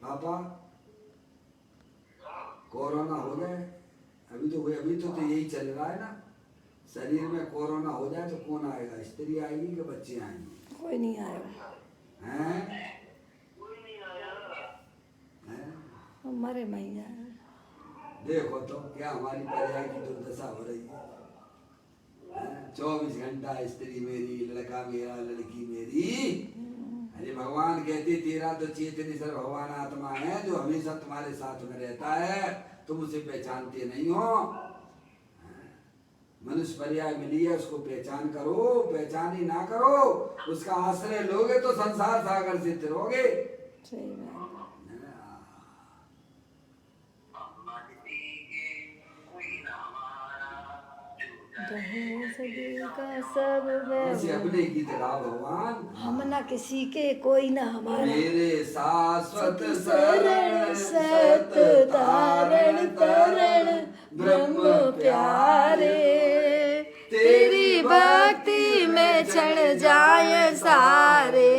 पापा, कोरोना हो गए। अभी तो यही चल रहा है ना। शरीर में कोरोना हो जाए तो कौन आएगा? स्त्री आएगी कि बच्चे आएंगे? कोई नहीं आएगा। हमारे मैया देखो तो क्या हमारी पर्याय की दुर्दशा हो रही है। 24 घंटा स्त्री मेरी, लड़का मेरा, लड़की मेरी। अरे भगवान कहते तेरा तो चेतन सर भगवान आत्मा है जो हमेशा तुम्हारे साथ में रहता है, तुम उसे पहचानते नहीं हो। मनुष्य पर्याय मिली है, उसको पहचान करो। पहचान ही ना करो, उसका आश्रय लोगे तो संसार सागर से तिरोगे। सही बात। का सब अपने गीत गाओ भगवान। हम न किसी के कोई न हमारा, मेरे शाश्वत शरण सत तारण तरण ब्रह्म प्यारे, तेरी भक्ति में क्षण जाए सारे।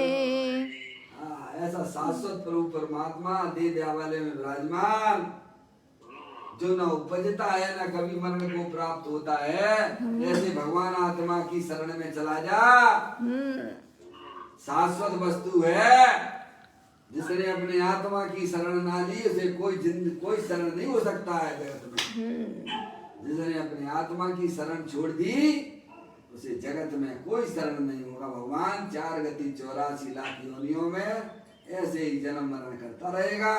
ऐसा शाश्वत प्रभु परमात्मा दे दिया वाले में विराजमान, जो न उपजता है न कभी मरण को प्राप्त होता है, ऐसे भगवान आत्मा की शरण में चला जा। शाश्वत वस्तु है। जिसने अपने आत्मा की शरण ना ली उसे कोई शरण नहीं हो सकता है जगत में। जिसने अपने आत्मा की शरण छोड़ दी उसे जगत में कोई शरण नहीं होगा। भगवान 4 गति 84 लाख योनियों में ऐसे ही जन्म मरण करता रहेगा।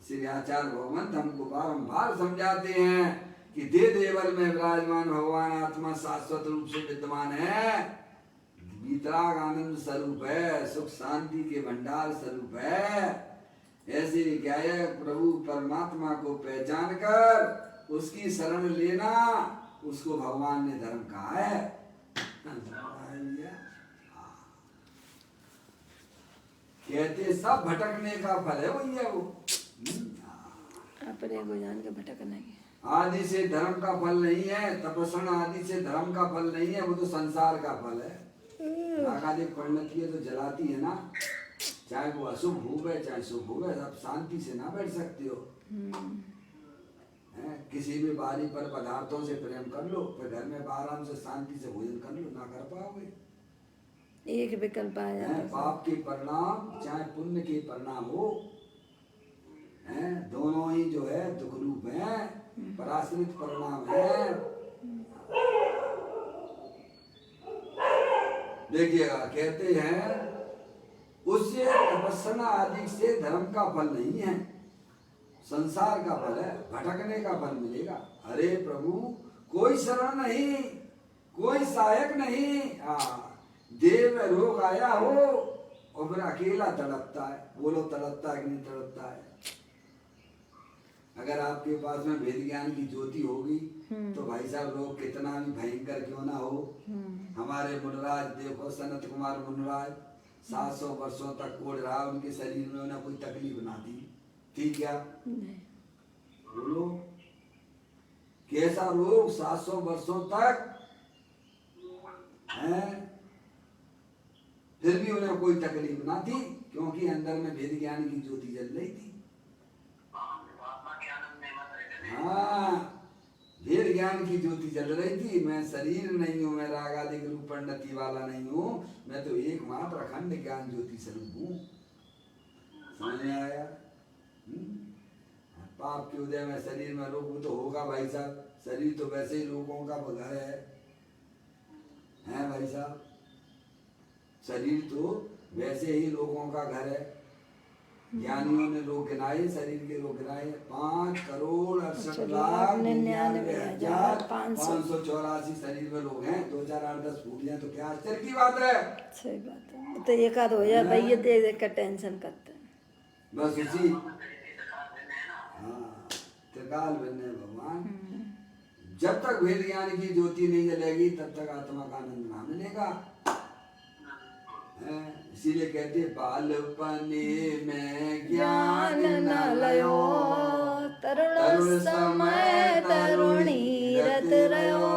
श्री आचार्य भगवंत हमको बारंबार समझाते हैं कि दे देवल में विराजमान भगवान आत्मा शाश्वत रूप से विद्यमान है, वितराग आनंद स्वरूप है, सुख शांति के भंडार स्वरूप है। ऐसे गायक प्रभु परमात्मा को पहचान कर उसकी शरण लेना, उसको भगवान ने धर्म कहा है। कहते सब भटकने का फल है वही है वो। अपने को जान के भटकना ही। आदि से धर्म का फल नहीं है, तपस्या आदि से धर्म का फल नहीं है, वो तो संसार का फल है। आदि परिणति है तो जलाती है ना, चाहे वो अशुभ होवे चाहे शुभ होवे, आप शांति से ना बैठ सकते हो। किसी भी बारी पर पदार्थों से प्रेम कर लो, फिर घर में आराम से शांति से भोजन कर लो, ना कर पाओगे। एक विकल्प आया पाप के परिणाम चाहे पुण्य के परिणाम हो, दोनों ही जो है दुख रूप है, पराश्रित परिणाम है। देखिएगा कहते हैं उससे तपस्या आदि से धर्म का फल नहीं है, संसार का फल है, भटकने का फल मिलेगा। अरे प्रभु कोई शरण नहीं, कोई सहायक नहीं। देव रोग आया हो और फिर अकेला तड़पता है। बोलो तड़पता है कि नहीं तड़पता है? अगर आपके पास में वेद ज्ञान की ज्योति होगी तो भाई साहब लोग कितना भी भयंकर क्यों ना हो, हमारे मुनराज देखो, सनत कुमार मुनराज 700 वर्षों तक कोड़ रहा, उनके शरीर में उन्हें कोई तकलीफ ना थी क्या? बोलो कैसा रोग 700 वर्षों तक है, फिर भी उन्हें कोई तकलीफ ना थी, क्योंकि अंदर में वेद ज्ञान की ज्योति जल रही थी। हाँ, वेद ज्ञान की ज्योति जल रही थी। मैं शरीर नहीं हूँ, मैं राग आदि रूप परिणति वाला नहीं हूँ, मैं तो एकमात्र अखंड ज्ञान ज्योति स्वरूप हूँ। समझ में आया? पाप के उदय में शरीर में रोग तो होगा भाई साहब, शरीर तो वैसे ही रोगों का घर है भाई साहब, शरीर तो वैसे ही लोगों का घर है। ज्ञानियों ने लोग गिनाए, शरीर के लोग गिनाए 5,68,99,584 शरीर में लोग हैं। 2 4 8 10 फूट जाए तो क्या आश्चर्य की बात है? सही बात है। तो एक आध हो जाए भाई, ये देख देख कर टेंशन करते हैं बस उसी। हाँ, त्रिकाल भिन्न है भगवान। जब तक वेद ज्ञान की ज्योति नहीं जलेगी तब तक आत्मा का आनंद ना मिलेगा। इसीलिए कहते बालपने में ज्ञान न लयो, तरुण समय तरुणी रत रयो,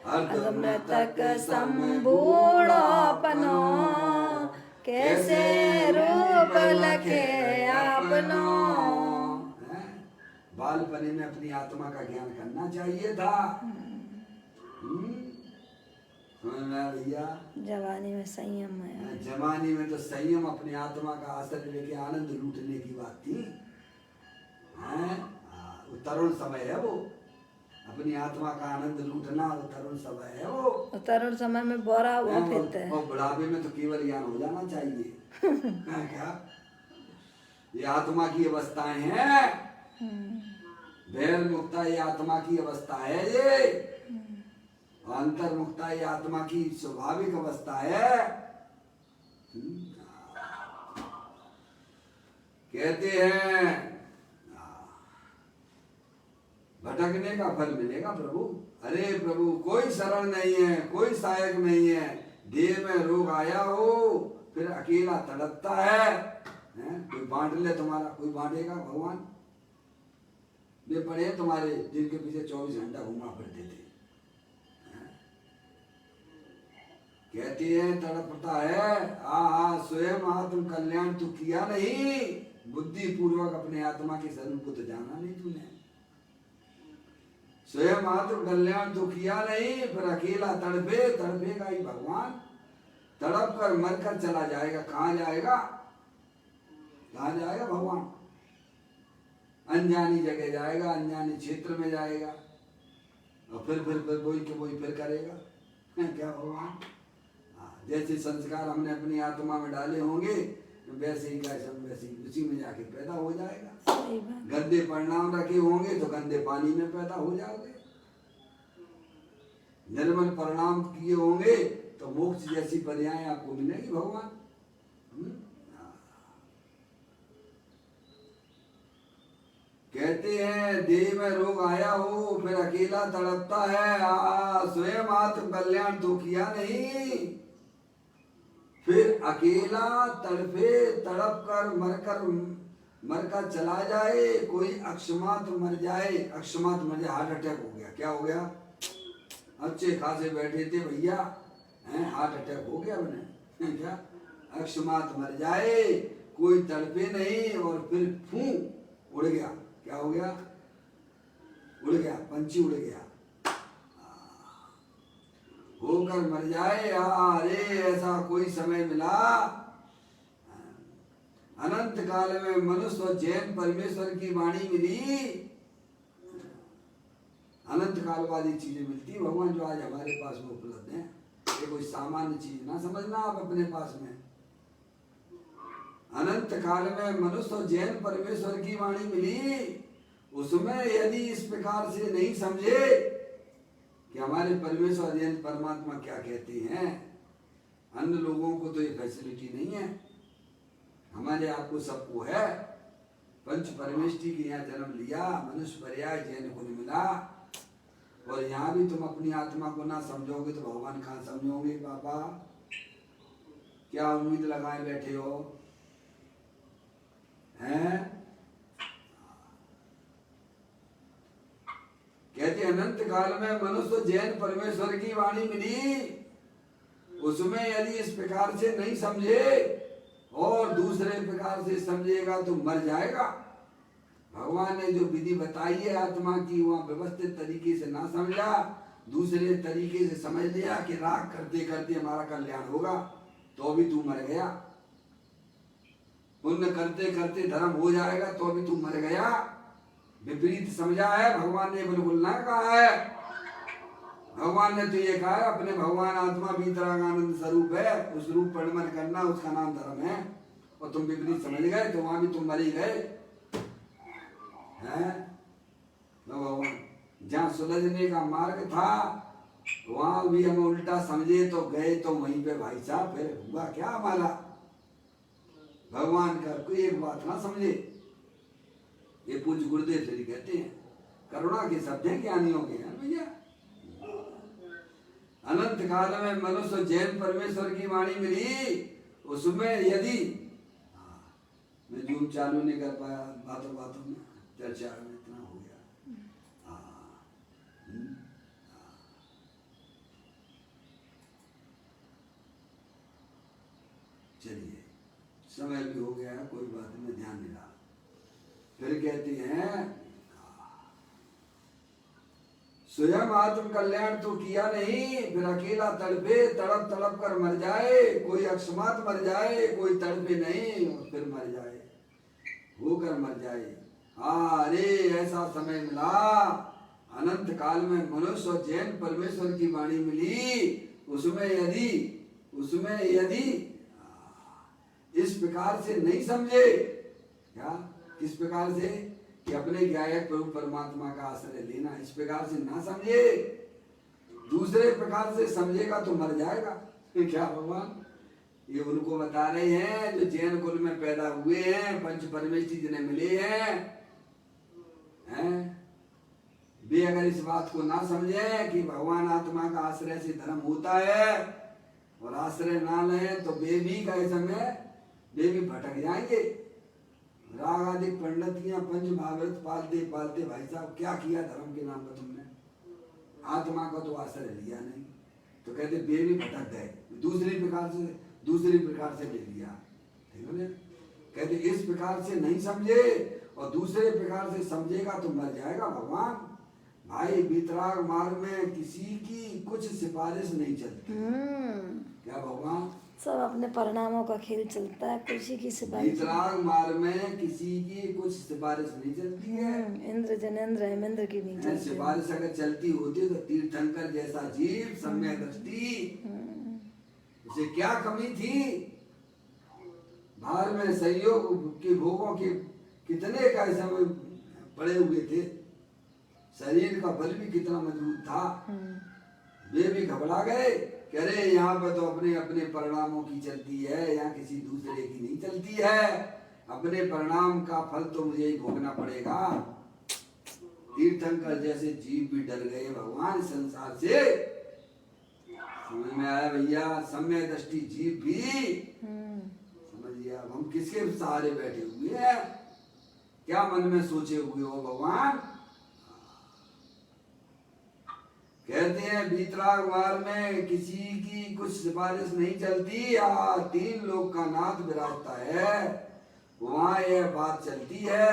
अमृतक संबूढ़पनो, कैसे रूप लखे आपनो। बालपने में अपनी आत्मा का ज्ञान करना चाहिए था। भैया जवानी में संयम है, जवानी में तो संयम, अपनी आत्मा का आश्रय लेके आनंद लूटने की बात थी। वो तरुण समय है, वो अपनी आत्मा का आनंद लूटना, वो तरुण समय है। वो तरुण समय में बोरा हुआ फिरते हैं, और बुढ़ापे में तो केवल ज्ञान हो जाना चाहिए। क्या ये आत्मा की अवस्थाएं हैं, बैल मुक्ता ये आत्मा की अवस्था है, ये अंतर्मुक्ता ये आत्मा की स्वाभाविक अवस्था है। कहते हैं भटकने का फल मिलेगा प्रभु। अरे प्रभु कोई शरण नहीं है, कोई सहायक नहीं है, देह में रोग आया हो फिर अकेला तड़पता है। कोई बांट ले तुम्हारा, कोई बांटेगा भगवान? वे पड़े तुम्हारे जिनके पीछे 24 घंटा घुमा फिरते थे। कहती है तड़पता है, स्वयं आत्म कल्याण तू किया नहीं, बुद्धि पूर्वक अपने आत्मा के स्वरूप को तो जाना नहीं तूने। स्वयं आत्म कल्याण तो किया नहीं, फिर अकेला तड़पेगा ही भगवान। तड़प कर मरकर चला जाएगा, कहाँ जाएगा? कहाँ जाएगा भगवान? अनजानी जगह जाएगा, अनजानी क्षेत्र में जाएगा, और फिर वही के वही फिर करेगा। क्या भगवान? जैसे संस्कार हमने अपनी आत्मा में डाले होंगे वैसे ही वैसे ही उसी में जाके पैदा हो जाएगा। गंदे परिणाम रखे होंगे तो गंदे पानी में पैदा हो जाओगे, निर्मल परिणाम किए होंगे तो मोक्ष जैसी पर्याय आपको मिलेगी भगवान। कहते हैं देह में रोग आया हो फिर अकेला तड़पता है, स्वयं आत्म कल्याण तो किया नहीं, फिर अकेला तड़प कर मरकर चला जाए। कोई अक्षमात मर जाए, हार्ट अटैक हो गया। क्या हो गया? अच्छे खासे बैठे थे भैया, हार्ट अटैक हो गया उन्हें। क्या अक्षमात मर जाए, कोई तड़पे नहीं और फिर फू उड़ गया। क्या हो गया? उड़ गया, पंछी उड़ गया, होकर मर जाए। अरे ऐसा कोई समय मिला, अनंत काल में मनुष्य और जैन परमेश्वर की वाणी मिली। अनंत कालवादी चीजें मिलती भगवान जो आज हमारे पास में उपलब्ध हैं। ये कोई सामान्य चीज ना समझना आप अपने पास में। अनंत काल में मनुष्य और जैन परमेश्वर की वाणी मिली, उसमें यदि इस प्रकार से नहीं समझे कि हमारे परमेश्वर जैन परमात्मा क्या कहते हैं, अन्य लोगों को तो ये फैसिलिटी नहीं है, हमारे आपको सबको है। पंच परमेष्टि के यहाँ जन्म लिया, मनुष्य पर्याय जैन को नहीं मिला, और यहाँ भी तुम अपनी आत्मा को ना समझोगे तो भगवान कहाँ समझोगे बाबा? क्या उम्मीद लगाए बैठे हो हैं? कहते अनंत काल में मनुष्य जैन परमेश्वर की वाणी मिली, उसमें यदि इस प्रकार से नहीं समझे और दूसरे प्रकार से समझेगा तो मर जाएगा। भगवान ने जो विधि बताई है आत्मा की, वहाँ व्यवस्थित तरीके से ना समझा, दूसरे तरीके से समझ लिया कि राग करते करते हमारा कल्याण होगा, तो भी तू मर गया। पुण्य करते करते धर्म हो जाएगा, तो भी तू मर गया। विपरीत समझा है, भगवान ने बिल्कुल ना कहा है। भगवान ने तो ये कहा है अपने भगवान आत्मा वीतरागानंद स्वरूप है, उस रूप परिमल करना, उसका नाम धर्म है। और तुम विपरीत समझ गए तो वहां भी तुम मर ही गए हैं। भगवान जहाँ सुलझने का मार्ग था वहां भी हम उल्टा समझे तो गए तो वहीं पे भाई साहब फिर हुआ क्या हमारा? भगवान का कोई एक बात ना समझे। ये पूज्य गुरुदेव श्री कहते हैं करुणा के शब्द हैं, ज्ञानियों के हैं भैया। अनंत काल में मनुष्य जैन परमेश्वर की वाणी मिली, उसमें यदि मैं जूम चालू नहीं कर पाया, बातों बातों में चर्चा में इतना हो गया। चलिए समय भी हो गया है, कोई बात नहीं, ध्यान नहीं रहा। फिर कहते हैं स्वयं आत्म कल्याण तो किया नहीं, फिर अकेला तड़पे, तड़प तड़प कर मर जाए। कोई अकस्मात मर जाए, कोई तड़पे नहीं और फिर मर जाए, होकर मर जाए। अरे ऐसा समय मिला अनंत काल में मनुष्य और जैन परमेश्वर की वाणी मिली, उसमें यदि इस प्रकार से नहीं समझे, क्या किस प्रकार से कि अपने गायक प्रभु परमात्मा का आश्रय लेना, इस प्रकार से ना समझे, दूसरे प्रकार से समझेगा तो मर जाएगा। क्या भगवान ये उनको बता रहे हैं जो जैन कुल में पैदा हुए हैं, पंच परमेष्टि जिन्हें मिले हैं, वे अगर इस बात को ना समझे कि भगवान आत्मा का आश्रय से धर्म होता है और आश्रय ना लें तो वे भी कई समय वे भी भटक जाएंगे। राग आदि पंडितियां पंच महाव्रत पालते पालते भाई साहब क्या किया धर्म के नाम पर तुमने? आत्मा का तो आश्रय लिया नहीं, तो कहते वे भी भटक गए, दूसरी प्रकार से ले लिया। ठीक है, कहते इस प्रकार से नहीं समझे और दूसरे प्रकार से समझेगा तो मर जाएगा। भगवान भाई वीतराग मार्ग में किसी की कुछ सिफारिश नहीं चलती। क्या भगवान? सब अपने परिणामों का खेल चलता है, किसी की सिफारिश। वीतराग मार्ग में किसी की कुछ सिफारिश नहीं चलती है। इंद्र जनेंद्र हेमेंद्र की नहीं चलती। सिफारिश अगर चलती होती तो तीर्थंकर जैसा जीव सम्यक दृष्टि, उसे क्या कमी थी? बाहर में सहयोग के भोगों के कितने का समय पड़े हुए थे, शरीर का बल भी कितना मजबूत था। वे भी घबरा गए, कह रहे यहाँ पर तो अपने अपने परिणामों की चलती है, यहाँ किसी दूसरे की नहीं चलती है। अपने परिणाम का फल तो मुझे ही भोगना पड़ेगा। तीर्थंकर जैसे जीव भी डर गए भगवान संसार से। समझ में आया भैया? सम्य दृष्टि जीव भी समझिए। अब हम किसके सहारे बैठे हुए हैं? क्या मन में सोचे हुए हो भगवान? कहते हैं वीतराग मार्ग में किसी की कुछ सिफारिश नहीं चलती। तीन लोग का नाथ विराजता है, वहाँ यह बात चलती है।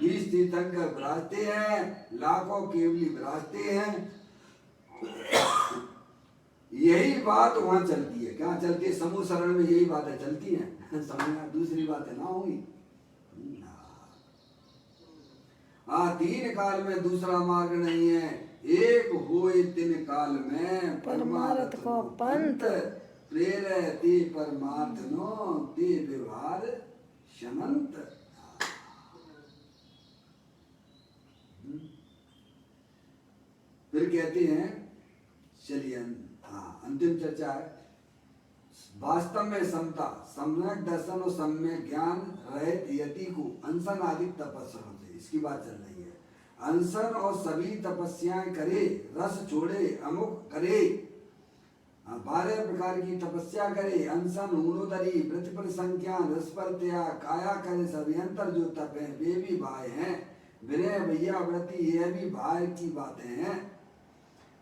20 तीर्थंकर विराजते हैं, लाखों केवली विराजते हैं, यही बात वहाँ चलती है। क्या चलती है? समूह शरण में यही बातें चलती हैं। समझ, दूसरी बातें ना होगी। तीन काल में दूसरा मार्ग नहीं है, एक होए तीन काल में परमार्थ को पंथ प्रेरते परमार्थ नो ते व्यवहार शमंत। फिर कहते हैं, चलिए अंतिम चर्चा है। वास्तव में समता, सम्यक दर्शन और सम्यक ज्ञान रहित यति को अनशन आदि तपस्या होते, इसकी बात चल रही है। अनशन और सभी तपस्याएं करे, रस छोड़े, अमुक करे, 12 प्रकार की तपस्या करे, अनशन, ऊनोदरी, प्रतिपल संज्ञान, रस पर त्याग, काया करे, सभ्यंतर जो तप है वे भी भाई हैं। विनय भैया व्रति ये भी भाई की बातें हैं।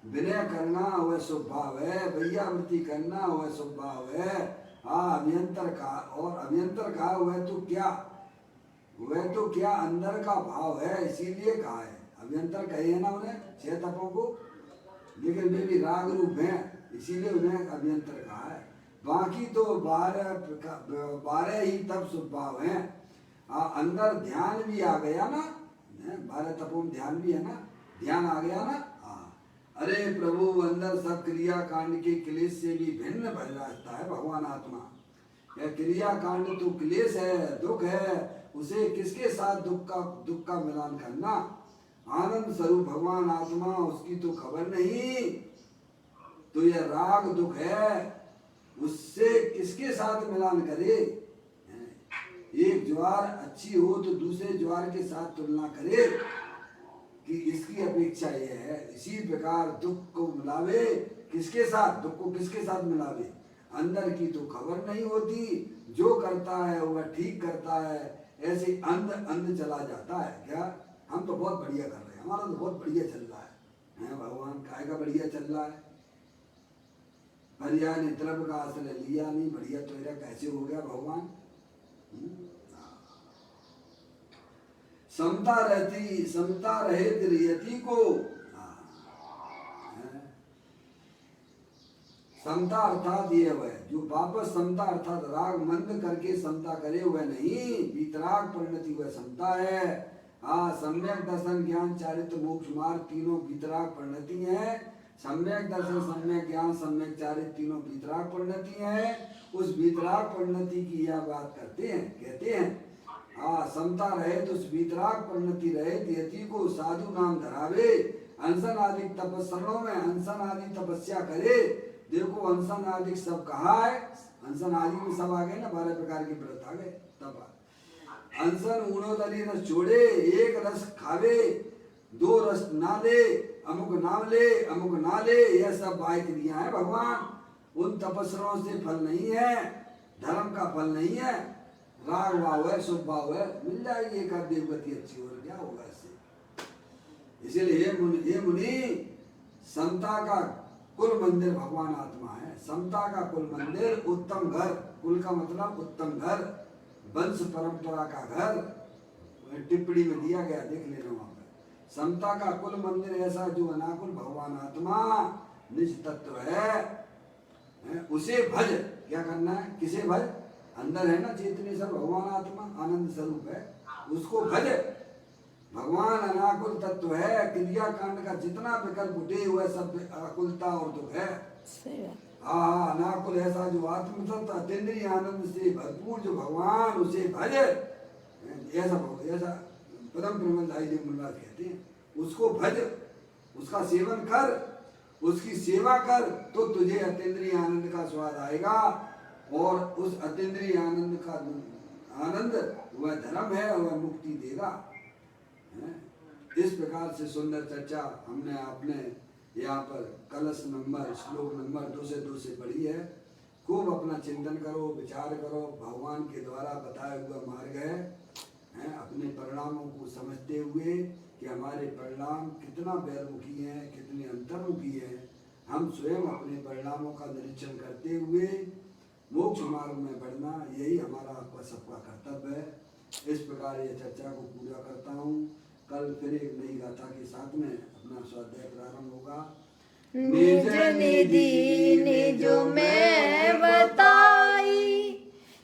विनय करना वह स्वभाव है, भैया व्रति करना वह स्वभाव है। हाँ अभियंतर का, और अभियंतर का वह तो क्या अंदर का भाव है, इसीलिए कहा है। अभियंतर कहे है ना उन्हें 6 तपों को, लेकिन वे भी राग रूप हैं, इसीलिए उन्हें अभियंतर कहा है। बाकी तो 12 ही तप स्वभाव हैं। अंदर ध्यान भी आ गया ना, 12 तपों में ध्यान भी है ना, ध्यान आ गया ना। अरे प्रभु अंदर सब क्रिया कांड के क्लेश से भी भिन्न भर रहता है भगवान आत्मा। यह क्रिया कांड तो क्लेश है, दुख है, उसे किसके साथ दुख का मिलान करना। आनंद स्वरूप भगवान आत्मा, उसकी तो खबर नहीं। तो यह राग दुख है, उससे किसके साथ मिलान करे। एक ज्वार अच्छी हो तो दूसरे ज्वार के साथ तुलना करे कि इसकी अपेक्षा यह है। इसी प्रकार दुख को मिलावे किसके साथ, दुख को किसके साथ मिलावे। अंदर की तो खबर नहीं होती, जो करता है वह ठीक करता है, ऐसे अंध चला जाता है। क्या हम तो बहुत बढ़िया कर रहे हैं, हमारा तो बहुत बढ़िया चल रहा है। भगवान काय का बढ़िया चल रहा है। पर्याय ने द्रव्य का आश्रय लिया नहीं, बढ़िया तो मेरा कैसे हो गया भगवान। समता रहित यति को, समता अर्थात ये वह जो वापस समता अर्थात राग मंद करके समता करे वह नहीं, वितराग परिणति वह समता है। सम्यक दर्शन ज्ञान चारित्र मोक्ष मार्ग तीनों वितराग परिणति है। सम्यक दर्शन, सम्यक ज्ञान, सम्यक चारित्र तीनों वितराग परिणति है। उस वितराग परिणति की यह बात करते हैं, कहते हैं समता रहे तो उस वितराग परिणति रहे यति को साधु नाम धरावे, अनशन आदि तपस्याओं में अनशन आदि तपस्या करे। देखो अनशन आदि सब कहा है, अनशन आदि में सब आ गए ना, 12 प्रकार के व्रत आ गए। तब अनशन, ऊनोदरी रस छोड़े, एक रस खावे, 2 रस ना ले, अमुक नाम ले, अमुक ना ले, यह सब बाह्य क्रिया है भगवान। उन तपस्याओं से फल नहीं है, धर्म का फल नहीं है। राग भाव है, शुभ भाव है, मिल जाएगी एक देवगति अच्छी, और क्या होगा इससे। इसीलिए ये मुनि समता का कुल मंदिर भगवान आत्मा है। समता का कुल मंदिर, उत्तम घर, कुल का मतलब उत्तम घर, वंश परंपरा का घर, टिप्पणी में दिया गया, देख लेना वहां पर। समता का कुल मंदिर ऐसा जो अनाकुल भगवान आत्मा निज तत्व है, उसे भज। क्या करना है, किसे भज, अंदर है ना चेतनी सब भगवान आत्मा आनंद स्वरूप है, उसको भज। भगवान अनाकुल तत्व है, क्रिया कांड का जितना विकल्प उठे हुए सब अकुलता और दुख है। अनाकुल ऐसा जो आत्म तत्व अतीन्द्रिय आनंद से भरपूर जो भगवान, उसे भज। ऐसा परम ब्रह्मचारी मुनिराज कहते हैं, उसको भज, उसका सेवन कर, उसकी सेवा कर, तो तुझे अतीन्द्रिय आनंद का स्वाद आएगा। और उस अतीन्द्रिय आनंद का आनंद वह धर्म है, वह मुक्ति देगा। इस प्रकार से सुंदर चर्चा हमने आपने यहाँ पर कलश नंबर, श्लोक नंबर 2 से पढ़ी है। खूब अपना चिंतन करो, विचार करो, भगवान के द्वारा बताया हुआ मार्ग है। अपने परिणामों को समझते हुए कि हमारे परिणाम कितना बैरमुखी हैं, कितने अंतर्मुखी हैं, हम स्वयं अपने परिणामों का निरीक्षण करते हुए मोक्ष मार्ग में बढ़ना, यही हमारा आपका सबका कर्तव्य है। इस प्रकार ये चर्चा को पूरा करता हूँ। कल फिर एक नई गाथा के साथ में अपना स्वाध्याय प्रारंभ होगा। निज निधि निज में बताई,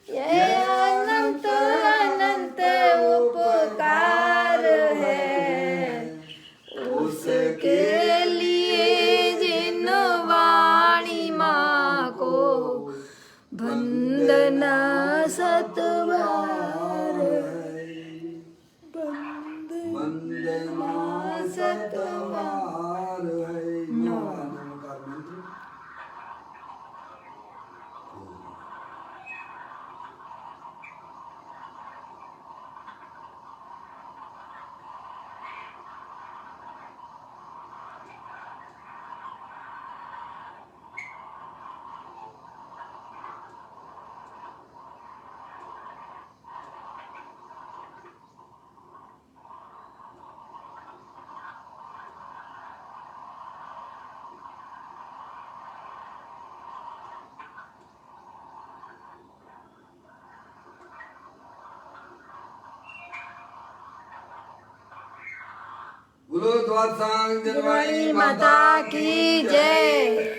यह अनंत अनंत उपकार है, उसके लिए जिन वाणी माँ को वंदना सतबार, वंदना सतबार है। नमोकार मंत्र। बोलो द्वादशांग जनवाणी माता की जय।